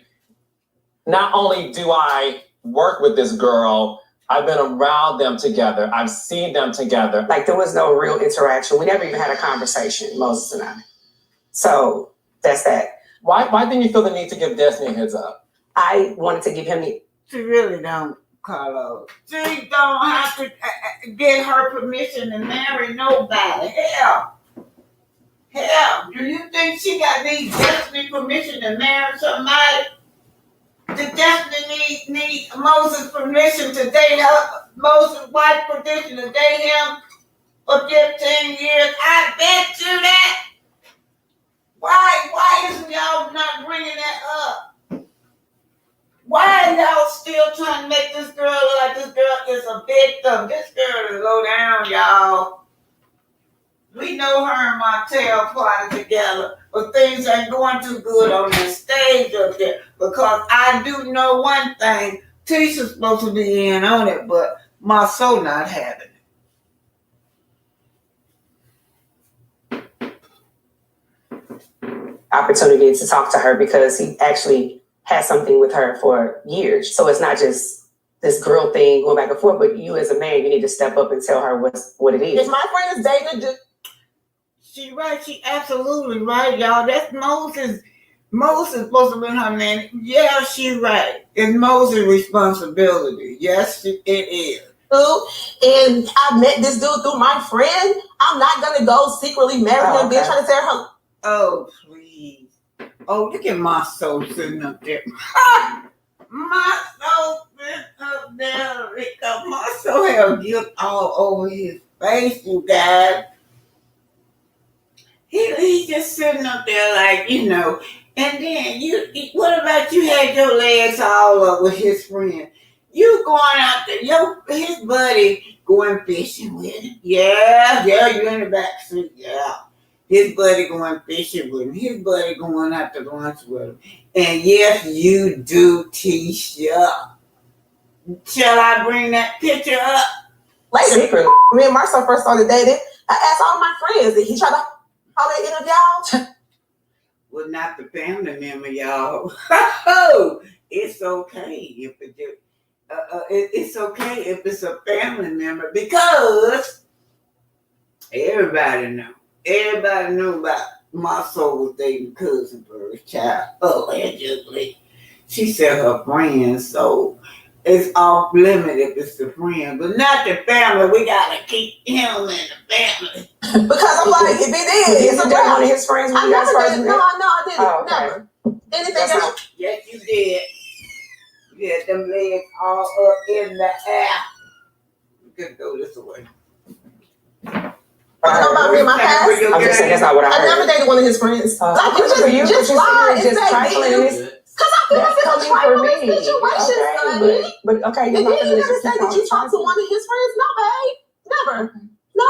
[SPEAKER 15] not only do I work with this girl, I've been around them together. I've seen them together.
[SPEAKER 16] Like there was no real interaction. We never even had a conversation, Moses and I. So that's that.
[SPEAKER 15] Why didn't you feel the need to give Destiny a heads up?
[SPEAKER 16] I wanted to give him the...
[SPEAKER 10] She really don't, Carlos. She don't have to get her permission to marry nobody. Hell, do you think she got need Destiny permission to marry somebody? Did Destiny need Moses' permission to date her? Moses' wife permission to date him for 15 years? I bet you that. Why isn't y'all not bringing that up? Why are y'all still trying to make this girl look like this girl is a victim? This girl is low down, y'all. We know her and Martel plotted together, but things ain't going too good on the stage up there. Because I do know one thing, Tisha's supposed to be in on it, but Marceau not having it.
[SPEAKER 16] Opportunity to talk to her because he actually had something with her for years. So it's not just this girl thing going back and forth, but you as a man, you need to step up and tell her what it is.
[SPEAKER 7] If my friend is dating,
[SPEAKER 10] she right. She absolutely right, y'all. That's Moses. Moses supposed to be her man. Yeah, she right. It's Moses' responsibility. Yes, it is.
[SPEAKER 7] And I met this dude through my friend. I'm not gonna go secretly marry him. Then trying to tell her.
[SPEAKER 10] Oh, please. Oh, look at Marceau sitting up there. Marceau sitting up there. Marceau had guilt all over his face, you guys. He's just sitting up there like, you know. And then what about you had your legs all up with his friend? You going out there, his buddy going fishing with him. Yeah, you in the back seat, yeah. His buddy going fishing with him. His buddy going out to lunch with him. And yes, you do, Tisha. Shall I bring that picture up?
[SPEAKER 7] Later, me and Marcel first started dating. I asked all my friends, did he try to holler at any of y'all?
[SPEAKER 10] Well, not the family member, y'all. It's okay if it's okay if it's a family member because everybody know. Everybody knew about my soul was dating cousin first child, allegedly. She said her friend, so it's off limit if it's the friend, but not the family. We gotta keep him in the family.
[SPEAKER 7] Because I'm like, if it is, it's a one of his friends. I never did. No, I didn't.
[SPEAKER 16] Oh, okay.
[SPEAKER 7] Never. Anything else?
[SPEAKER 10] Yes, you did. You had them legs all up in the air. You could go this way.
[SPEAKER 7] I know about me and my past.
[SPEAKER 16] I'm just saying that's not what I heard.
[SPEAKER 7] I never dated one of his friends. Like you just lie. It's back then. Because I feel like it's a trifling situation, Sonny.
[SPEAKER 16] But okay,
[SPEAKER 7] and then you never said that you talked to one of his friends. No, babe. Never. No.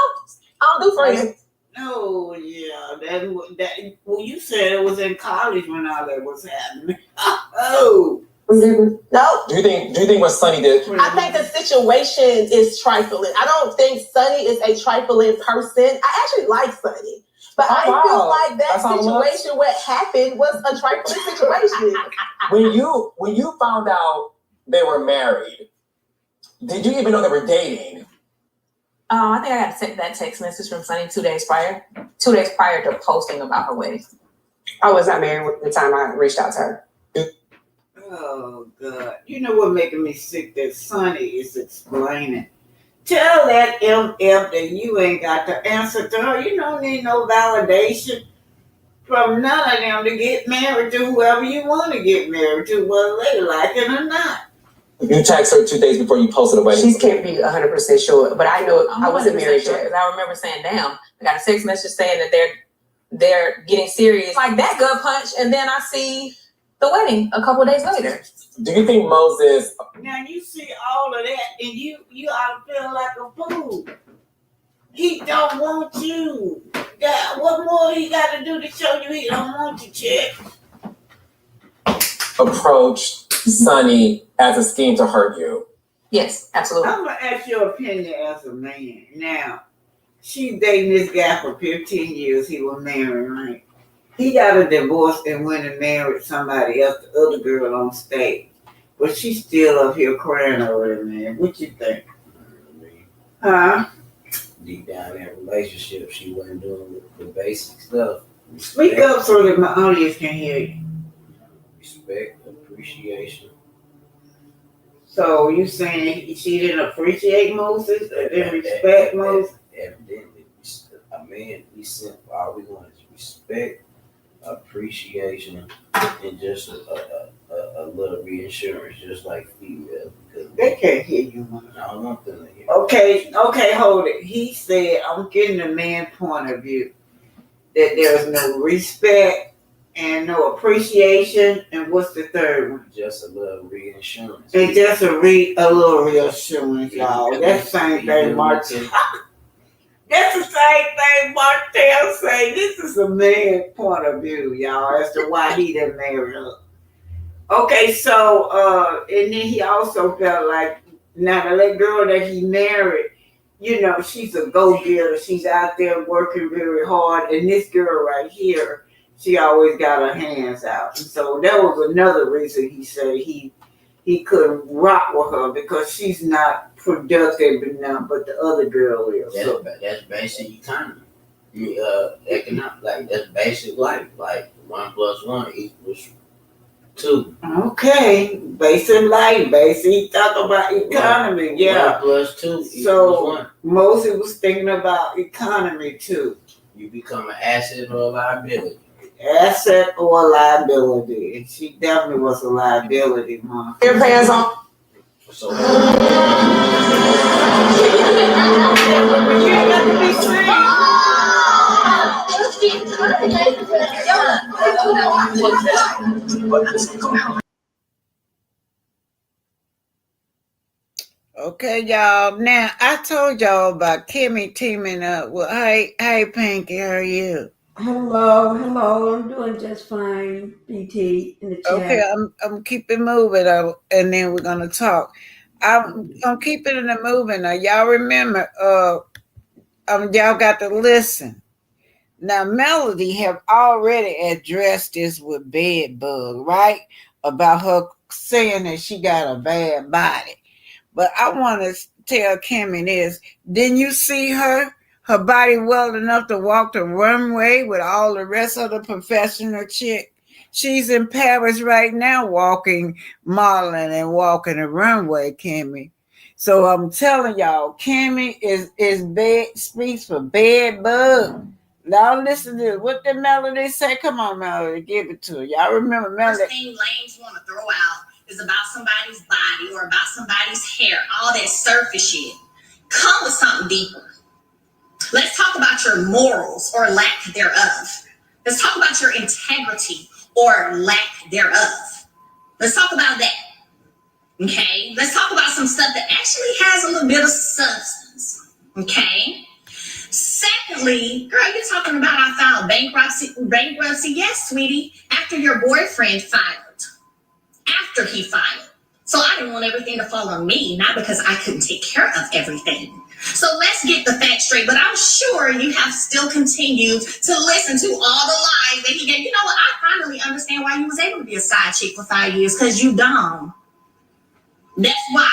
[SPEAKER 7] I don't do friends.
[SPEAKER 10] No, yeah. That well, you said it was in college when all that was happening. Oh.
[SPEAKER 7] No.
[SPEAKER 15] Do you think what Sonny did?
[SPEAKER 7] I think the situation is trifling. I don't think Sonny is a trifling person. I actually like Sonny. But I feel like that situation, what happened, was a trifling situation.
[SPEAKER 15] When you found out they were married, did you even know they were dating?
[SPEAKER 14] I think I got that text message from Sunny 2 days prior. 2 days prior to posting about her wedding.
[SPEAKER 16] I was not married at the time I reached out to her.
[SPEAKER 10] Oh, God. You know what making me sick? That Sonny is explaining. Tell that MF that you ain't got the answer to her. You don't need no validation from none of them to get married to whoever you want to get married to, whether they like it or not.
[SPEAKER 15] You text her 2 days before you posted a wedding.
[SPEAKER 16] She can't be 100% sure, but I know I wasn't married yet.
[SPEAKER 14] I remember saying, damn, I got a text message saying that they're getting serious. Like that gut punch, and then I see the wedding a couple of days later.
[SPEAKER 15] Do you think Moses...
[SPEAKER 10] Now you see all of that and you ought to feel like a fool. He don't want you. God, what more he got to do to show you he don't want you, chick?
[SPEAKER 15] Approached Sonny as a scheme to hurt you.
[SPEAKER 14] Yes, absolutely.
[SPEAKER 10] I'm going to ask your opinion as a man. Now, she's dating this guy for 15 years. He was married, right? He got a divorce and went and married somebody else, the other girl on stage. But she's still up here crying over it, man. What you think? Huh?
[SPEAKER 17] Deep down in that relationship, she wasn't doing the basic stuff.
[SPEAKER 10] Speak up so that my audience can hear you.
[SPEAKER 17] Respect, appreciation.
[SPEAKER 10] So you saying she didn't appreciate Moses or didn't respect Moses?
[SPEAKER 17] Evidently, a man, we simple. All we want is respect, appreciation, and just a little reassurance, just like females.
[SPEAKER 10] They can't hear you, man.
[SPEAKER 17] I don't want them to hear.
[SPEAKER 10] Okay, hold it. He said, I'm getting the man's point of view that there's no respect and no appreciation, and what's the third one?
[SPEAKER 17] Just a little reassurance.
[SPEAKER 10] And just a little reassurance, y'all. That's the same thing Martel. That's the same thing Martel say. This is a man's point of view, y'all, as to why he didn't marry her. Okay, so and then he also felt like now that girl that he married, you know, she's a go-getter. She's out there working very hard, and this girl right here, she always got her hands out. And so that was another reason he said he couldn't rock with her because she's not productive enough, but the other girl is.
[SPEAKER 17] That's basic economy. Economic, like that's basic life. Like 1 + 1 = 2.
[SPEAKER 10] Okay, basic life, basic. Talk about economy, yeah.
[SPEAKER 17] 1 + 2 =
[SPEAKER 10] so
[SPEAKER 17] 1.
[SPEAKER 10] Moses was thinking about economy too.
[SPEAKER 17] You become an asset or a liability.
[SPEAKER 10] Asset or liability, and she definitely was a liability, Mom.
[SPEAKER 7] Your pants on.
[SPEAKER 17] So.
[SPEAKER 3] Okay, y'all. Now I told y'all about Kimmy teaming up with hey Pinky, how are you?
[SPEAKER 18] Hello, I'm doing just fine, BT, in the
[SPEAKER 3] Okay,
[SPEAKER 18] chat.
[SPEAKER 3] I'm keeping moving, and then we're gonna talk. I'm keeping it moving. Now y'all remember, y'all got to listen. Now Melody have already addressed this with Bed Bug, right? About her saying that she got a bad body. But I want to tell Kimmy this. Didn't you see her? Her body well enough to walk the runway with all the rest of the professional chick. She's in Paris right now walking, modeling, and walking the runway, Kimmy. So I'm telling y'all, Kimmy is bed speaks for Bed Bug. Now listen to this. What the Melody say? Come on, Melody, give it to her. Y'all remember Melody?
[SPEAKER 19] First thing lames want to throw out is about somebody's body or about somebody's hair, all that surface shit. Come with something deeper. Let's talk about your morals or lack thereof. Let's talk about your integrity or lack thereof. Let's talk about that. Okay? Let's talk about some stuff that actually has a little bit of substance. Okay? Secondly, girl, you're talking about I filed bankruptcy. Yes, sweetie, after your boyfriend filed. After he filed. So I didn't want everything to fall on me, not because I couldn't take care of everything. So let's get the facts straight, but I'm sure you have still continued to listen to all the lies that he gave. You know what? I finally understand why you was able to be a side chick for 5 years, because you dumb. That's why.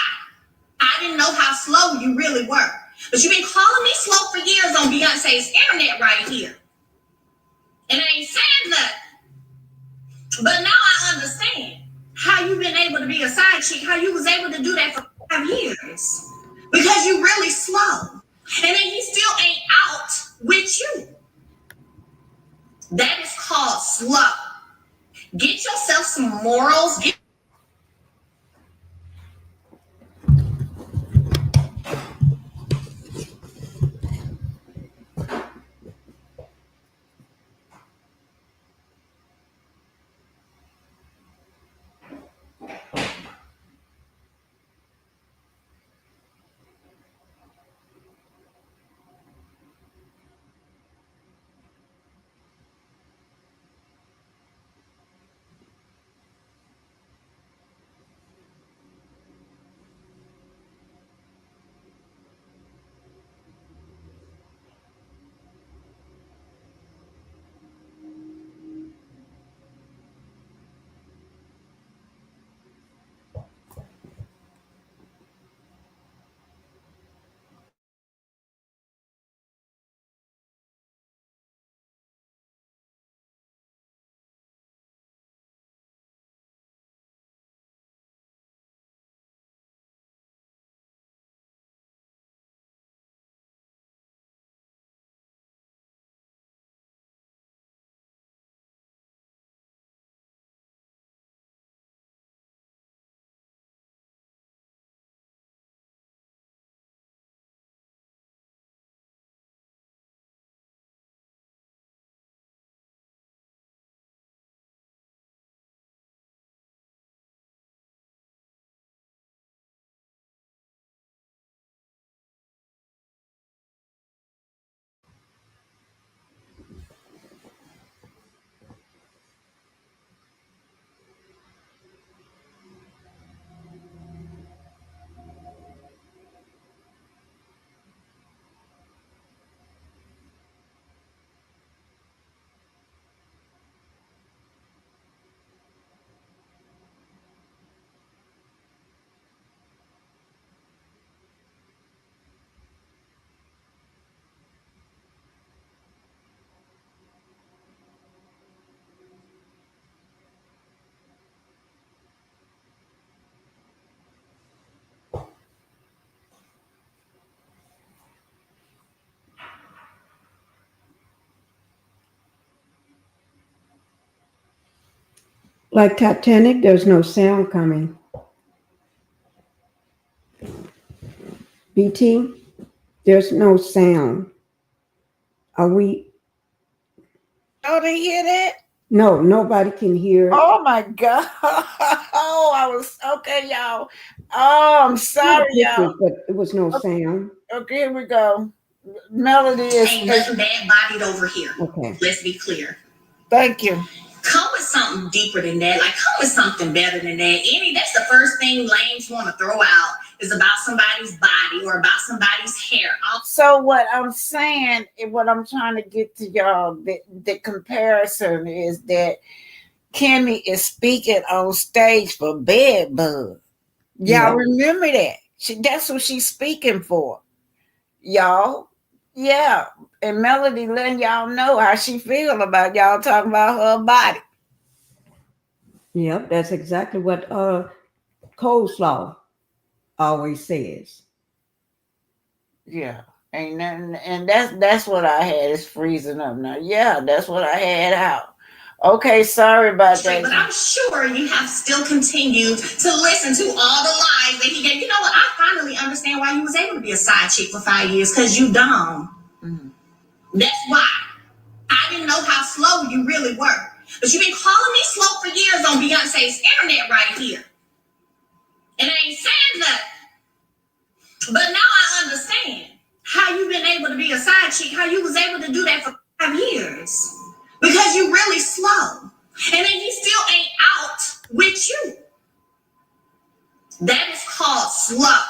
[SPEAKER 19] I didn't know how slow you really were. But you've been calling me slow for years on Beyonce's internet right here. And I ain't saying nothing. But now I understand how you've been able to be a side chick, how you was able to do that for 5 years. Because you really slow. And then he still ain't out with you. That is called slow. Get yourself some morals.
[SPEAKER 18] Like Titanic, there's no sound coming. BT, there's no sound. Are we?
[SPEAKER 3] Y'all didn't hear that?
[SPEAKER 18] No, nobody can hear it.
[SPEAKER 3] Oh my God. Oh, I was okay, y'all. Oh, I'm sorry, y'all.
[SPEAKER 18] But it was no sound.
[SPEAKER 3] Okay, here we go. Melody is.
[SPEAKER 19] Ain't nothing bad bodied over here.
[SPEAKER 18] Okay.
[SPEAKER 19] Let's be clear.
[SPEAKER 3] Thank you.
[SPEAKER 19] Come with something deeper than that. Like, come with something better than that. That's the first thing lames want to throw out is about somebody's body or about somebody's hair.
[SPEAKER 3] So what I'm saying, and what I'm trying to get to y'all, the comparison is that Kimmy is speaking on stage for bed bug. Y'all remember that? That's what she's speaking for. Y'all. Yeah. And Melody letting y'all know how she feel about y'all talking about her body.
[SPEAKER 18] Yep, that's exactly what Coleslaw always says.
[SPEAKER 3] Yeah. Ain't nothing, and that's what I had is freezing up now. Yeah, that's what I had out. Okay, sorry about that.
[SPEAKER 19] But I'm sure you have still continued to listen to all the lies that he gave. You know what? I finally understand why you was able to be a side chick for 5 years, because you dumb.
[SPEAKER 3] Mm-hmm.
[SPEAKER 19] That's why. I didn't know how slow you really were. But you've been calling me slow for years on Beyonce's internet right here. And I ain't saying nothing. But now I understand how you've been able to be a side chick, how you was able to do that for 5 years. Because you really slow. And then he still ain't out with you. That is called slow.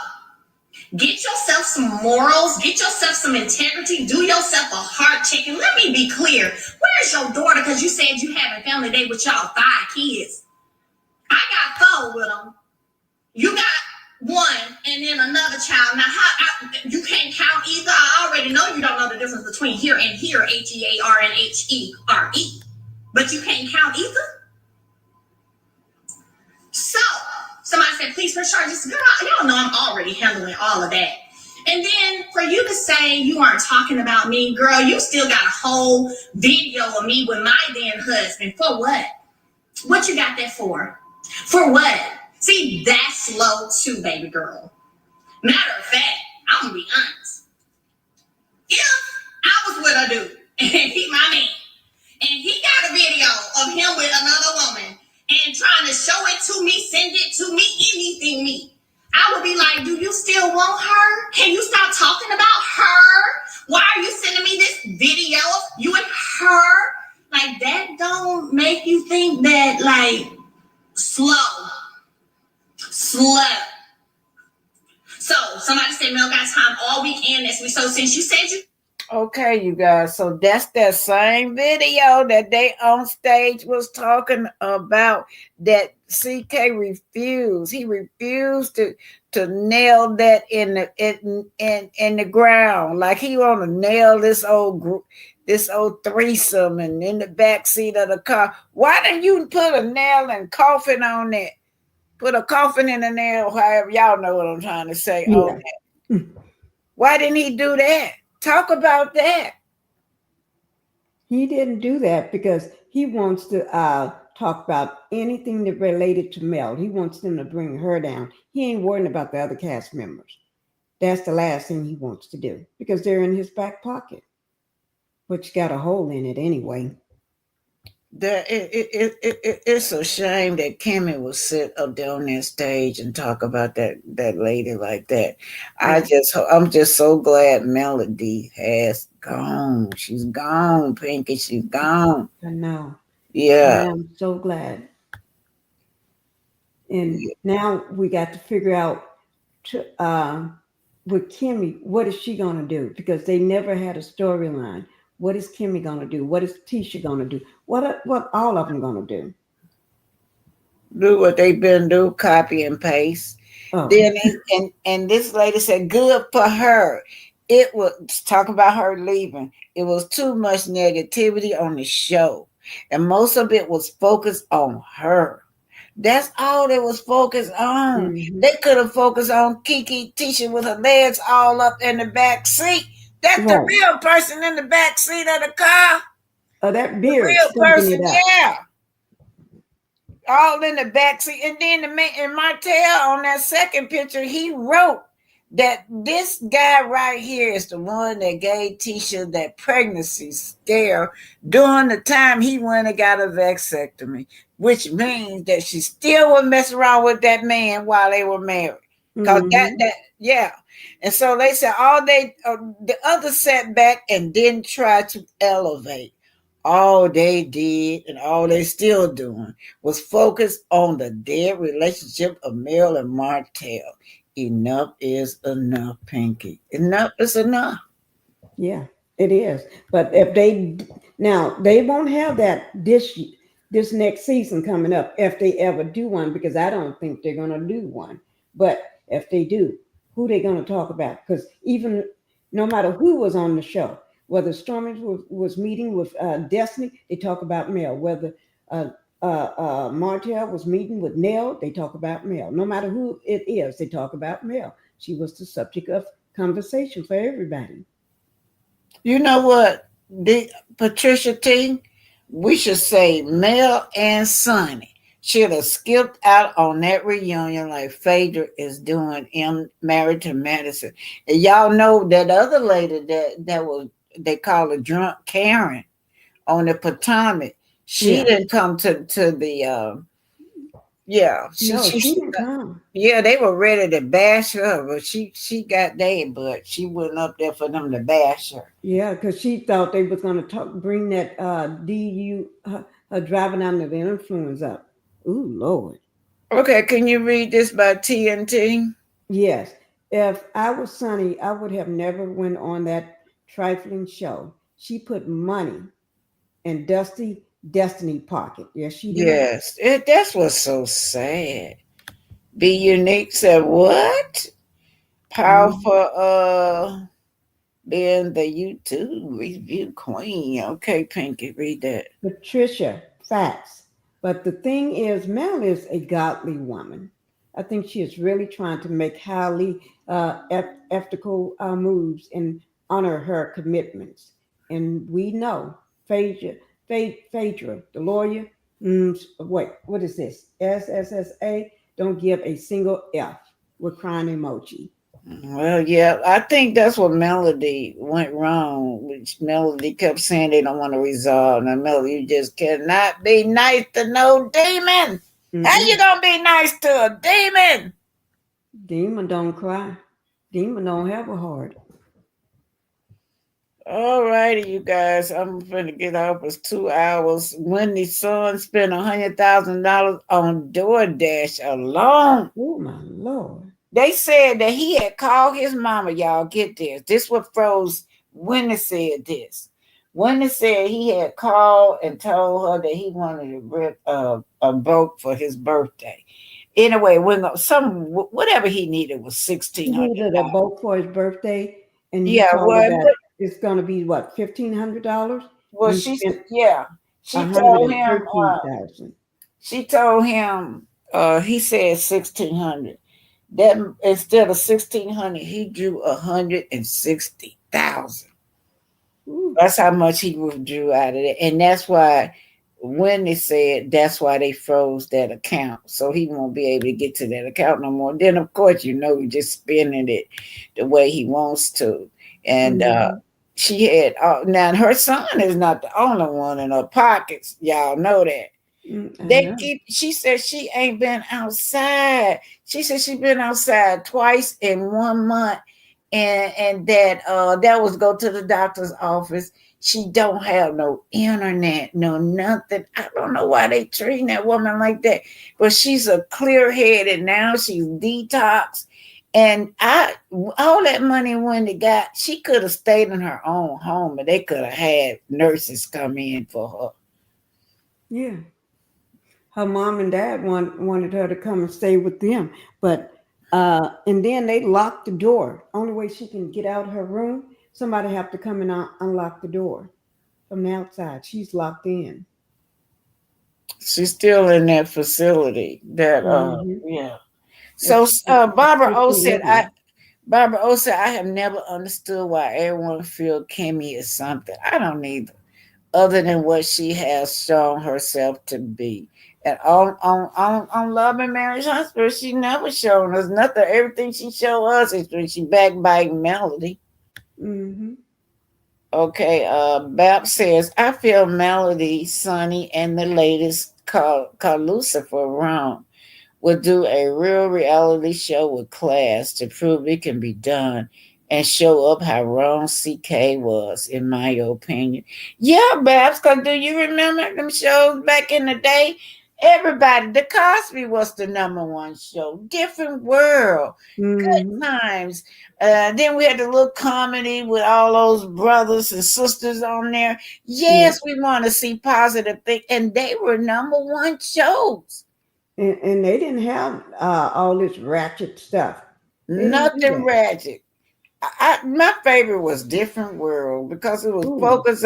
[SPEAKER 19] Get yourself some morals, get yourself some integrity, do yourself a heart check. And let me be clear, where's your daughter? Because you said you having family day with y'all 5 kids. I got 4 with them. You got 1 and then another child. Now, you can't count either. I already know you don't know the difference between here and here, HEAR and HERE. But you can't count either. So, somebody said, please press charges. Girl, y'all know I'm already handling all of that. And then for you to say you aren't talking about me, girl, you still got a whole video of me with my then husband. For what? What you got that for? For what? See, that's slow too, baby girl. Matter of fact, I'm gonna be honest. If I was with a dude and he my man, and he got a video of him with another woman and trying to show it to me, send it to me, anything me, I would be like, do you still want her? Can you stop talking about her? Why are you sending me this video of you and her? Like, that don't make you think that, like, slow. So, somebody said Mel got time all weekend this week. So, since you said you...
[SPEAKER 3] Okay, you guys. So that's that same video that they on stage was talking about that CK refused. He refused to nail that in the ground. Like he want to nail this old threesome and in the back seat of the car. Why didn't you put a nail and coffin on that? Put a coffin in the nail, however y'all know what I'm trying to say on that. Why didn't he do that? Talk about that.
[SPEAKER 18] He didn't do that because he wants to talk about anything that related to Mel. He wants them to bring her down. He ain't worrying about the other cast members. That's the last thing he wants to do because they're in his back pocket, which got a hole in it anyway.
[SPEAKER 3] It's a shame that Kimmy will sit up there on that stage and talk about that lady like that. I'm just so glad Melody has gone. She's gone, Pinky. She's gone.
[SPEAKER 18] I know.
[SPEAKER 3] Yeah.
[SPEAKER 18] I'm so glad. And now we got to figure out with Kimmy, what is she going to do? Because they never had a storyline. What is Kimmy going to do? What is Tisha going to do? What all of them going to do?
[SPEAKER 3] Do what they've been doing, copy and paste. Oh. Then and this lady said, good for her. It was talk about her leaving. It was too much negativity on the show. And most of it was focused on her. That's all it was focused on. Mm-hmm. They could have focused on Kiki Tisha with her legs all up in the back seat. That's right. The real person in the back seat of the car.
[SPEAKER 18] Oh, that beard.
[SPEAKER 3] The real person, yeah. All in the back seat. And then and Martel on that second picture, he wrote that this guy right here is the one that gave Tisha that pregnancy scare during the time he went and got a vasectomy, which means that she still would mess around with that man while they were married. Because yeah. And so they said the other sat back and didn't try to elevate. All they did and all they still doing was focus on the dead relationship of Mel and Martel. Enough is enough, Pinky. Enough is enough.
[SPEAKER 18] Yeah, it is. But if they won't have that this next season coming up if they ever do one, because I don't think they're gonna do one. But if they do, who they gonna talk about? Because even no matter who was on the show, whether Stormy was meeting with Destiny, they talk about Mel. Whether Martel was meeting with Nell, they talk about Mel. No matter who it is, they talk about Mel. She was the subject of conversation for everybody.
[SPEAKER 3] You know what, Patricia T? We should say Mel and Sonny should have skipped out on that reunion like Phaedra is doing in Married to Medicine. And y'all know that other lady that was, they call her Drunk Karen on the Potomac. She didn't come to the she
[SPEAKER 18] didn't come.
[SPEAKER 3] Yeah, they were ready to bash her, but she got there, but she wasn't up there for them to bash her.
[SPEAKER 18] Yeah, because she thought they was going to bring that DU her driving under the influence up. Ooh, Lord.
[SPEAKER 3] Okay, can you read this by TNT?
[SPEAKER 18] Yes. If I was Sonny, I would have never went on that trifling show. She put money in Destiny pocket. Yes, she did.
[SPEAKER 3] Yes, that's what's so sad. Be Unique said what? Powerful being the YouTube review queen. Okay, Pinky, read that.
[SPEAKER 18] Patricia, facts. But the thing is, Mel is a godly woman. I think she is really trying to make highly ethical moves and honor her commitments. And we know Phaedra, the lawyer, wait, what is this? SSSA, don't give a single F with crying emoji.
[SPEAKER 3] Well, yeah, I think that's what Melody went wrong, which Melody kept saying they don't want to resolve. Now, Melody, you just cannot be nice to no demon. How you gonna be nice to a demon?
[SPEAKER 18] Demon don't cry. Demon don't have a heart.
[SPEAKER 3] All righty, you guys. I'm gonna get off. It's 2 hours. Wendy's son spent $100,000 on DoorDash alone.
[SPEAKER 18] Oh my Lord.
[SPEAKER 3] They said that he had called his mama. Y'all get this. This what froze. Wendy said this. Wendy said he had called and told her that he wanted to rent a boat for his birthday. Anyway, whatever he needed was $1,600.
[SPEAKER 18] He needed a boat for his birthday, and you told her that it's going to be what, $1,500?
[SPEAKER 3] Well, she told him. She told him. He said $1,600. That instead of $1,600, he drew $160,000. That's how much he withdrew out of it, and that's why when they said that's why they froze that account, so he won't be able to get to that account no more. Then of course he's just spending it the way he wants to, and she had now her son is not the only one in her pockets. Y'all know that. She said she ain't been outside. She said she been outside twice in 1 month, and that was go to the doctor's office. She don't have no internet, no nothing. I don't know why they treating that woman like that, but she's a clear-headed now. She's detox, and all that money Wendy got, she could have stayed in her own home, and they could have had nurses come in for her.
[SPEAKER 18] Yeah. Her mom and dad wanted her to come and stay with them, but and then they locked the door. Only way she can get out of her room, somebody have to come and unlock the door from the outside. She's locked in.
[SPEAKER 3] She's still in that facility. That yeah. So Barbara O said, I have never understood why everyone feel Kimmy is something. I don't either, other than what she has shown herself to be. And on Love and Marriage Hospital, she never showed us nothing. Everything she showed us is when she backbiting Melody.
[SPEAKER 18] Mm-hmm.
[SPEAKER 3] Okay, Bab says, I feel Melody, Sonny, and the latest called Lucifer wrong. Would do a real reality show with class to prove it can be done and show up how wrong CK was, in my opinion. Yeah, Babs, because do you remember them shows back in the day? Everybody, The Cosby was the #1 show. Different world. Good
[SPEAKER 18] Mm-hmm.
[SPEAKER 3] times. Then we had the little comedy with all those brothers and sisters on there.
[SPEAKER 18] Yeah.
[SPEAKER 3] Yes, we want to see positive things. And they were #1 shows.
[SPEAKER 18] And they didn't have all this ratchet stuff. They didn't do
[SPEAKER 3] Nothing
[SPEAKER 18] that.
[SPEAKER 3] ratchet. My favorite was Different World because it was
[SPEAKER 18] Ooh.
[SPEAKER 3] focused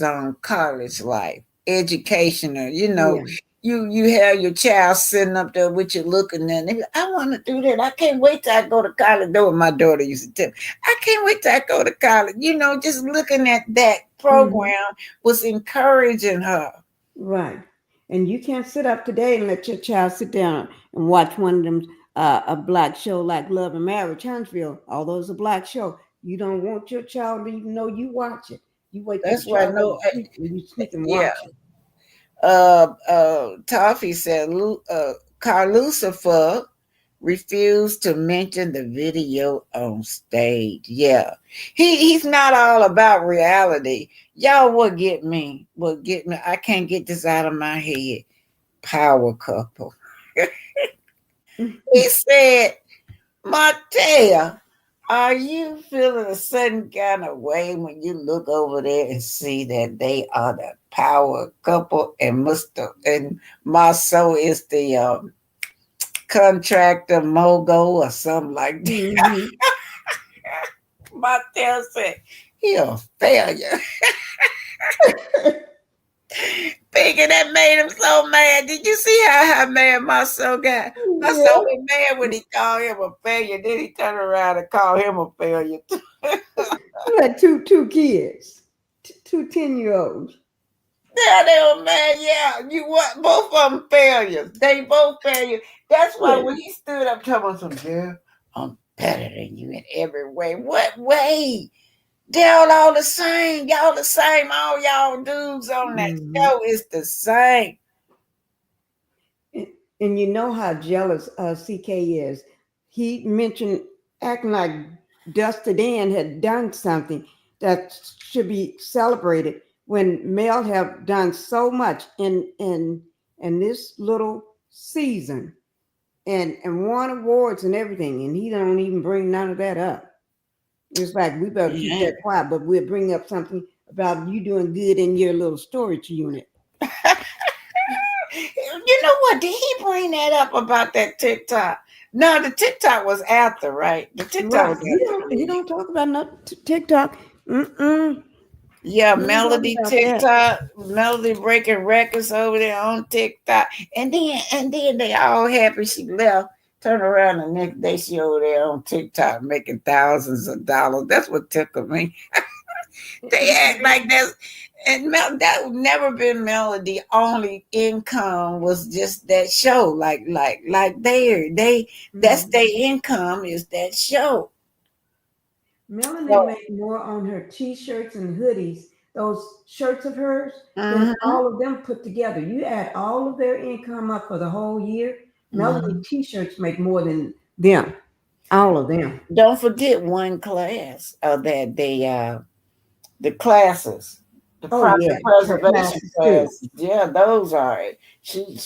[SPEAKER 3] on college life, educational.
[SPEAKER 18] Yeah.
[SPEAKER 3] You have your child sitting up there with you looking at them. I want to do that. I can't wait till I go to college. That's what my daughter used to tell me. I can't wait till I go to college. Just looking at that
[SPEAKER 18] Mm-hmm.
[SPEAKER 3] program was encouraging her.
[SPEAKER 18] Right. And you can't sit up today and let your child sit down and watch one of them a black show like Love and Marriage Huntsville. Although it's a black show, you don't want your child to even know you watch it. You wait till the
[SPEAKER 3] That's why
[SPEAKER 18] child goes to sleep and you sneak and
[SPEAKER 3] yeah.
[SPEAKER 18] watch it.
[SPEAKER 3] Toffee said Carl Lucifer refused to mention the video on stage. Yeah. He's not all about reality. Y'all will get me. I can't get this out of my head. Power couple. He said, Martel, are you feeling a certain kind of way when you look over there and see that they are the power couple and Marceau is the contractor mogul or something like that?
[SPEAKER 18] Mm-hmm.
[SPEAKER 3] Martel said, he a failure. Thinking that made him so mad. Did you see how mad Marceau got? Marceau
[SPEAKER 18] Yeah.
[SPEAKER 3] was mad when he called him a failure. Then he turned around and called him a failure.
[SPEAKER 18] You had two kids, two 10-year-olds.
[SPEAKER 3] Yeah, they were mad. Yeah, you what? Both of them failures. They both failures. That's why
[SPEAKER 18] Yeah.
[SPEAKER 3] when he stood up talking some girl, I'm better than you in every way. What way? They're all the same. Y'all the same. All y'all dudes on that
[SPEAKER 18] Mm-hmm.
[SPEAKER 3] show is the same.
[SPEAKER 18] And you know how jealous CK is. He mentioned acting like Dusty Dan had done something that should be celebrated when Mel have done so much in this little season and won awards and everything, and he don't even bring none of that up. It's like we better keep
[SPEAKER 3] Yeah.
[SPEAKER 18] that quiet, but we'll bring up something about you doing good in your little storage unit.
[SPEAKER 3] You know what? Did he bring that up about that TikTok? No, the TikTok was after, right? The TikTok
[SPEAKER 18] Right.
[SPEAKER 3] was
[SPEAKER 18] He
[SPEAKER 3] after.
[SPEAKER 18] don't talk about no TikTok. Mm-mm.
[SPEAKER 3] Yeah,
[SPEAKER 18] He don't talk
[SPEAKER 3] Melody
[SPEAKER 18] about that.
[SPEAKER 3] TikTok, Melody breaking records over there on TikTok. And then they all happy she left. Turn around the next day she over there on TikTok making thousands of dollars. That's what tickled me. They act like that's and that would never been Melody only income was just that show. Like that's
[SPEAKER 18] Mhm.
[SPEAKER 3] their income is that show.
[SPEAKER 18] Melanie
[SPEAKER 3] So
[SPEAKER 18] made more on her t-shirts and hoodies, those shirts of hers, than
[SPEAKER 3] mhm,
[SPEAKER 18] all of them put together. You add all of their income up for the whole year, Melanie
[SPEAKER 3] mhm.
[SPEAKER 18] t-shirts make more than them. All of them.
[SPEAKER 3] Don't forget one class that the classes, the
[SPEAKER 18] Oh yeah,
[SPEAKER 3] private
[SPEAKER 18] her
[SPEAKER 3] preservation
[SPEAKER 18] classes too.
[SPEAKER 3] classes. Yeah, those are it.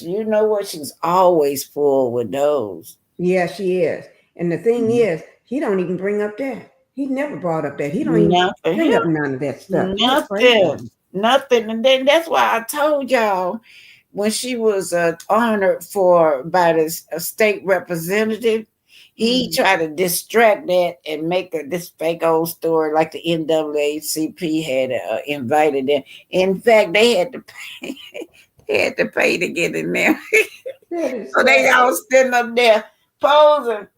[SPEAKER 3] You know what? She's always full with those.
[SPEAKER 18] Yeah, she is. And the thing
[SPEAKER 3] Mhm.
[SPEAKER 18] is, he don't even bring up that. He never brought up that. He don't even
[SPEAKER 3] Nothing.
[SPEAKER 18] bring up none of that stuff. He afraid of
[SPEAKER 3] Nothing.
[SPEAKER 18] him.
[SPEAKER 3] Nothing. And then that's why I told y'all when she was honored by the state representative, he
[SPEAKER 18] Mhm.
[SPEAKER 3] tried to distract that and make this fake old story like the NAACP had invited them. In fact, they had to pay. They had to pay to get in there.
[SPEAKER 18] That is
[SPEAKER 3] So they
[SPEAKER 18] sad.
[SPEAKER 3] all standing up there posing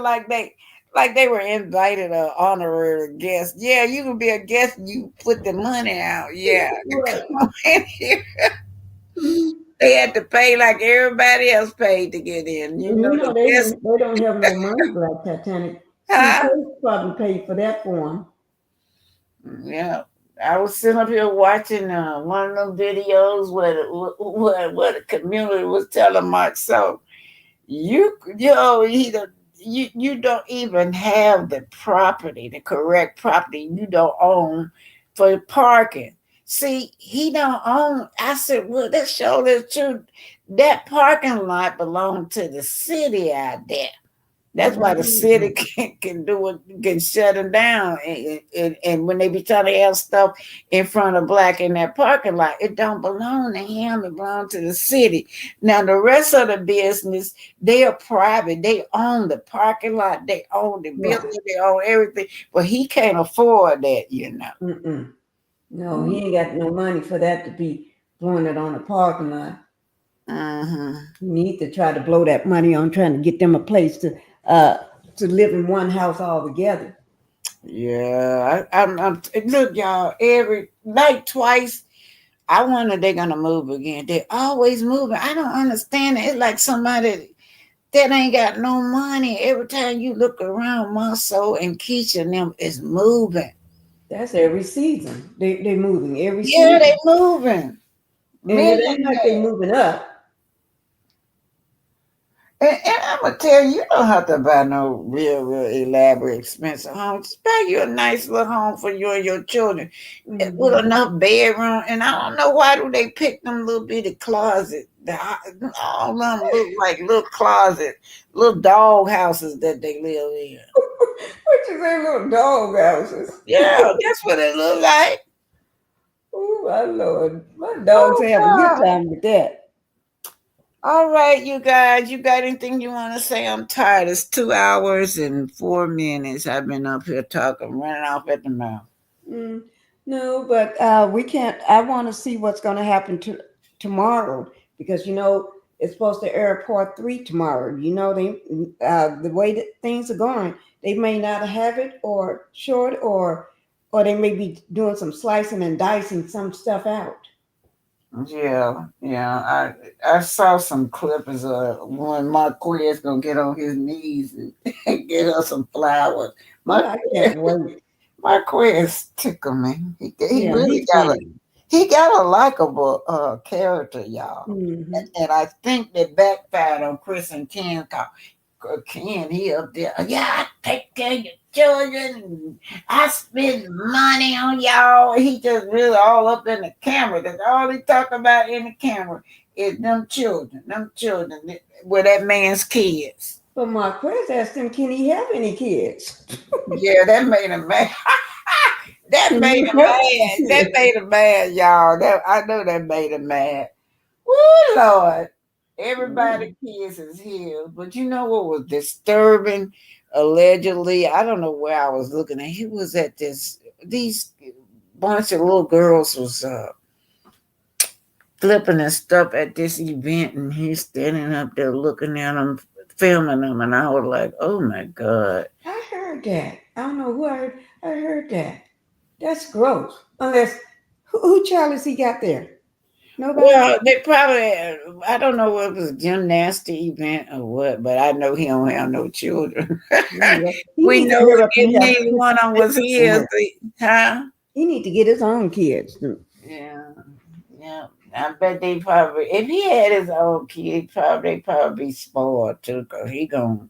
[SPEAKER 3] like they Like they were invited an honorary guest. Yeah, you can be a guest and you put the money out. Yeah.
[SPEAKER 18] Right.
[SPEAKER 3] Come on in here. They had to pay like everybody else paid to get in. You know, the
[SPEAKER 18] They
[SPEAKER 3] guest.
[SPEAKER 18] don't have no money, Black Titanic.
[SPEAKER 3] Huh?
[SPEAKER 18] CK probably paid for that for
[SPEAKER 3] Yeah. I was sitting up here watching one of them videos where the community was telling Mark, so you don't even have the property, the correct property you don't own for parking. See, he don't own. I said, well, that show is true. That parking lot belonged to the city out there. That's why the city can do it, can shut them down. And when they be trying to have stuff in front of Black in that parking lot, it don't belong to him. It belongs to the city. Now, the rest of the business, they are private. They own the parking lot. They own the building. They own everything. But he can't afford that, you know.
[SPEAKER 18] No, he ain't got no money for that to be blowing it on a parking lot. You need to try to blow that money on trying to get them a place to live in one house all together.
[SPEAKER 3] Yeah, I'm look, y'all, every like twice, I wonder they're gonna move again. They're always moving. I don't understand it. It's like somebody that ain't got no money. Every time you look around, Monso and Keisha and them is moving.
[SPEAKER 18] That's every season. They moving every season.
[SPEAKER 3] Yeah, they moving.
[SPEAKER 18] And it ain't like they moving up.
[SPEAKER 3] And I'm gonna tell you, you don't have to buy no real elaborate, expensive home. Just buy you a nice little home for you and your children with enough bedroom. And I don't know why do they pick them little bitty closet. All of them look like little closet, little dog houses that they live in.
[SPEAKER 18] What you say, little dog houses?
[SPEAKER 3] Yeah, that's what it look like.
[SPEAKER 18] Oh my Lord, my dogs have a good time with that.
[SPEAKER 3] All right, you guys, you got anything you want to say? I'm tired. It's 2 hours and 4 minutes. I've been up here talking, running off at the mouth.
[SPEAKER 18] No, but we can't. I want to see what's going to happen tomorrow because it's supposed to air part 3 tomorrow. They the way that things are going, they may not have it or short or they may be doing some slicing and dicing some stuff out.
[SPEAKER 3] Yeah. I saw some clippings of one Marquez gonna get on his knees and get her some flowers.
[SPEAKER 18] I can't wait.
[SPEAKER 3] Marquez tickle me. He really got a likable character, y'all. And I think that backfired on Chris and Ken. Ken, he up there. Yeah, I take care of your children. And I spend money on y'all. He just really all up in the camera. That's all he talk about in the camera is them children. With that man's kids.
[SPEAKER 18] But Marquez asked him, can he have any kids?
[SPEAKER 3] Yeah, that made him mad. That made him mad, y'all. I know that made him mad. Woo, Lord. Everybody kids is here. But you know what was disturbing? Allegedly, I don't know where I was looking at. He was at these bunch of little girls was flipping and stuff at this event, and he's standing up there looking at them, filming them, and I was like, oh my God.
[SPEAKER 18] I heard that. I don't know who I heard that. That's gross. Unless, who Charlie's he got there? Nobody?
[SPEAKER 3] Well, they probably, I don't know if it was a gymnastic event or what, but I know he don't have no children. We know neither one of them was his. Huh?
[SPEAKER 18] He need to get his own kids.
[SPEAKER 3] Yeah. I bet they probably, if he had his own kids, they probably be spoiled too, because he gonna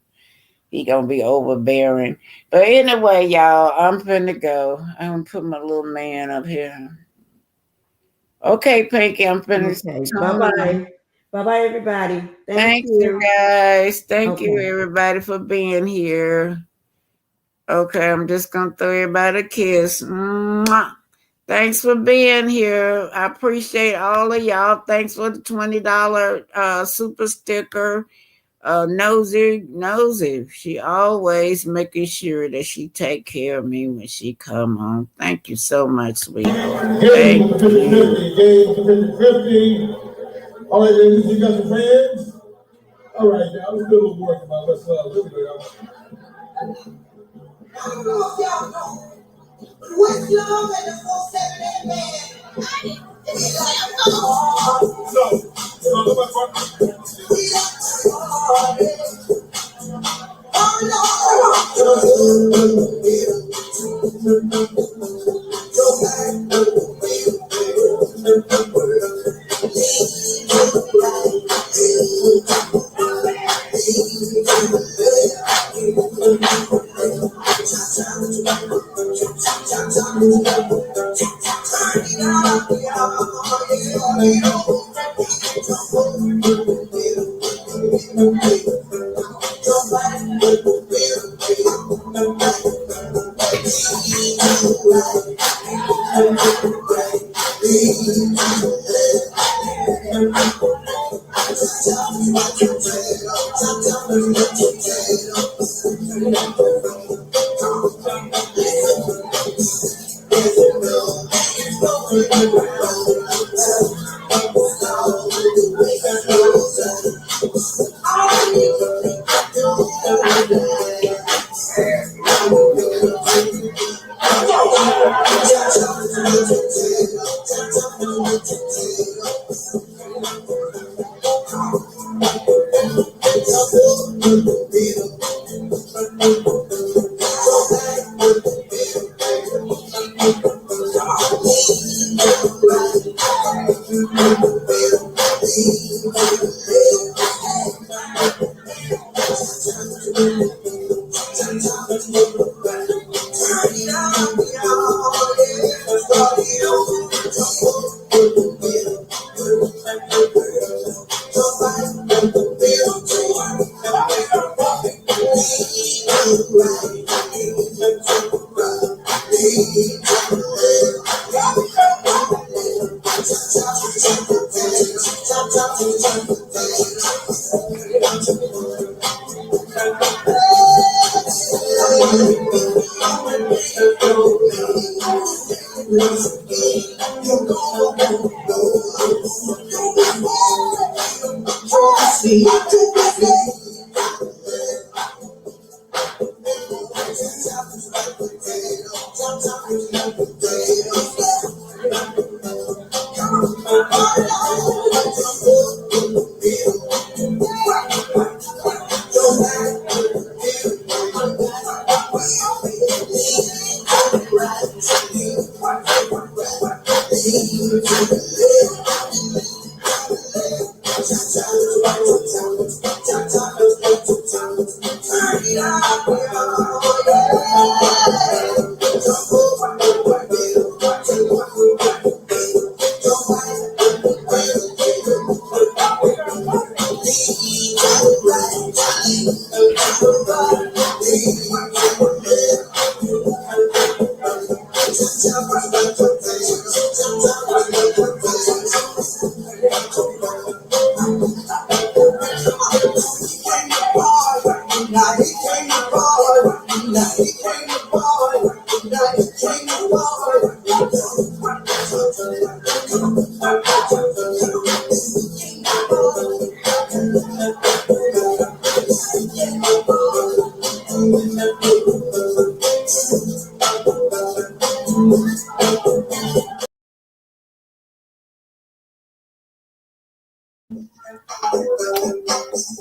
[SPEAKER 3] be overbearing. But anyway, y'all, I'm finna go. I'm gonna put my little man up here. Okay, Pinky, I'm finished.
[SPEAKER 18] Okay, bye-bye. Bye-bye, everybody.
[SPEAKER 3] Thank you, guys. Thank you, everybody, for being here. Okay, I'm just going to throw everybody a kiss. Mwah. Thanks for being here. I appreciate all of y'all. Thanks for the $20 super sticker. Nosy. She always making sure that she take care of me when she come home. Thank you so much, sweetheart.
[SPEAKER 1] Game with the 50-50. Game with the 50-50. All right, ladies, you got your fans? All right, now let's do a little work about let's do it, y'all. I don't know if y'all know, but Westlove and the 478 man, it's like,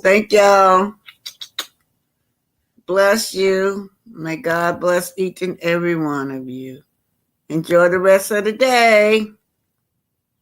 [SPEAKER 3] Thank y'all. Bless you. May God bless each and every one of you. Enjoy the rest of the day.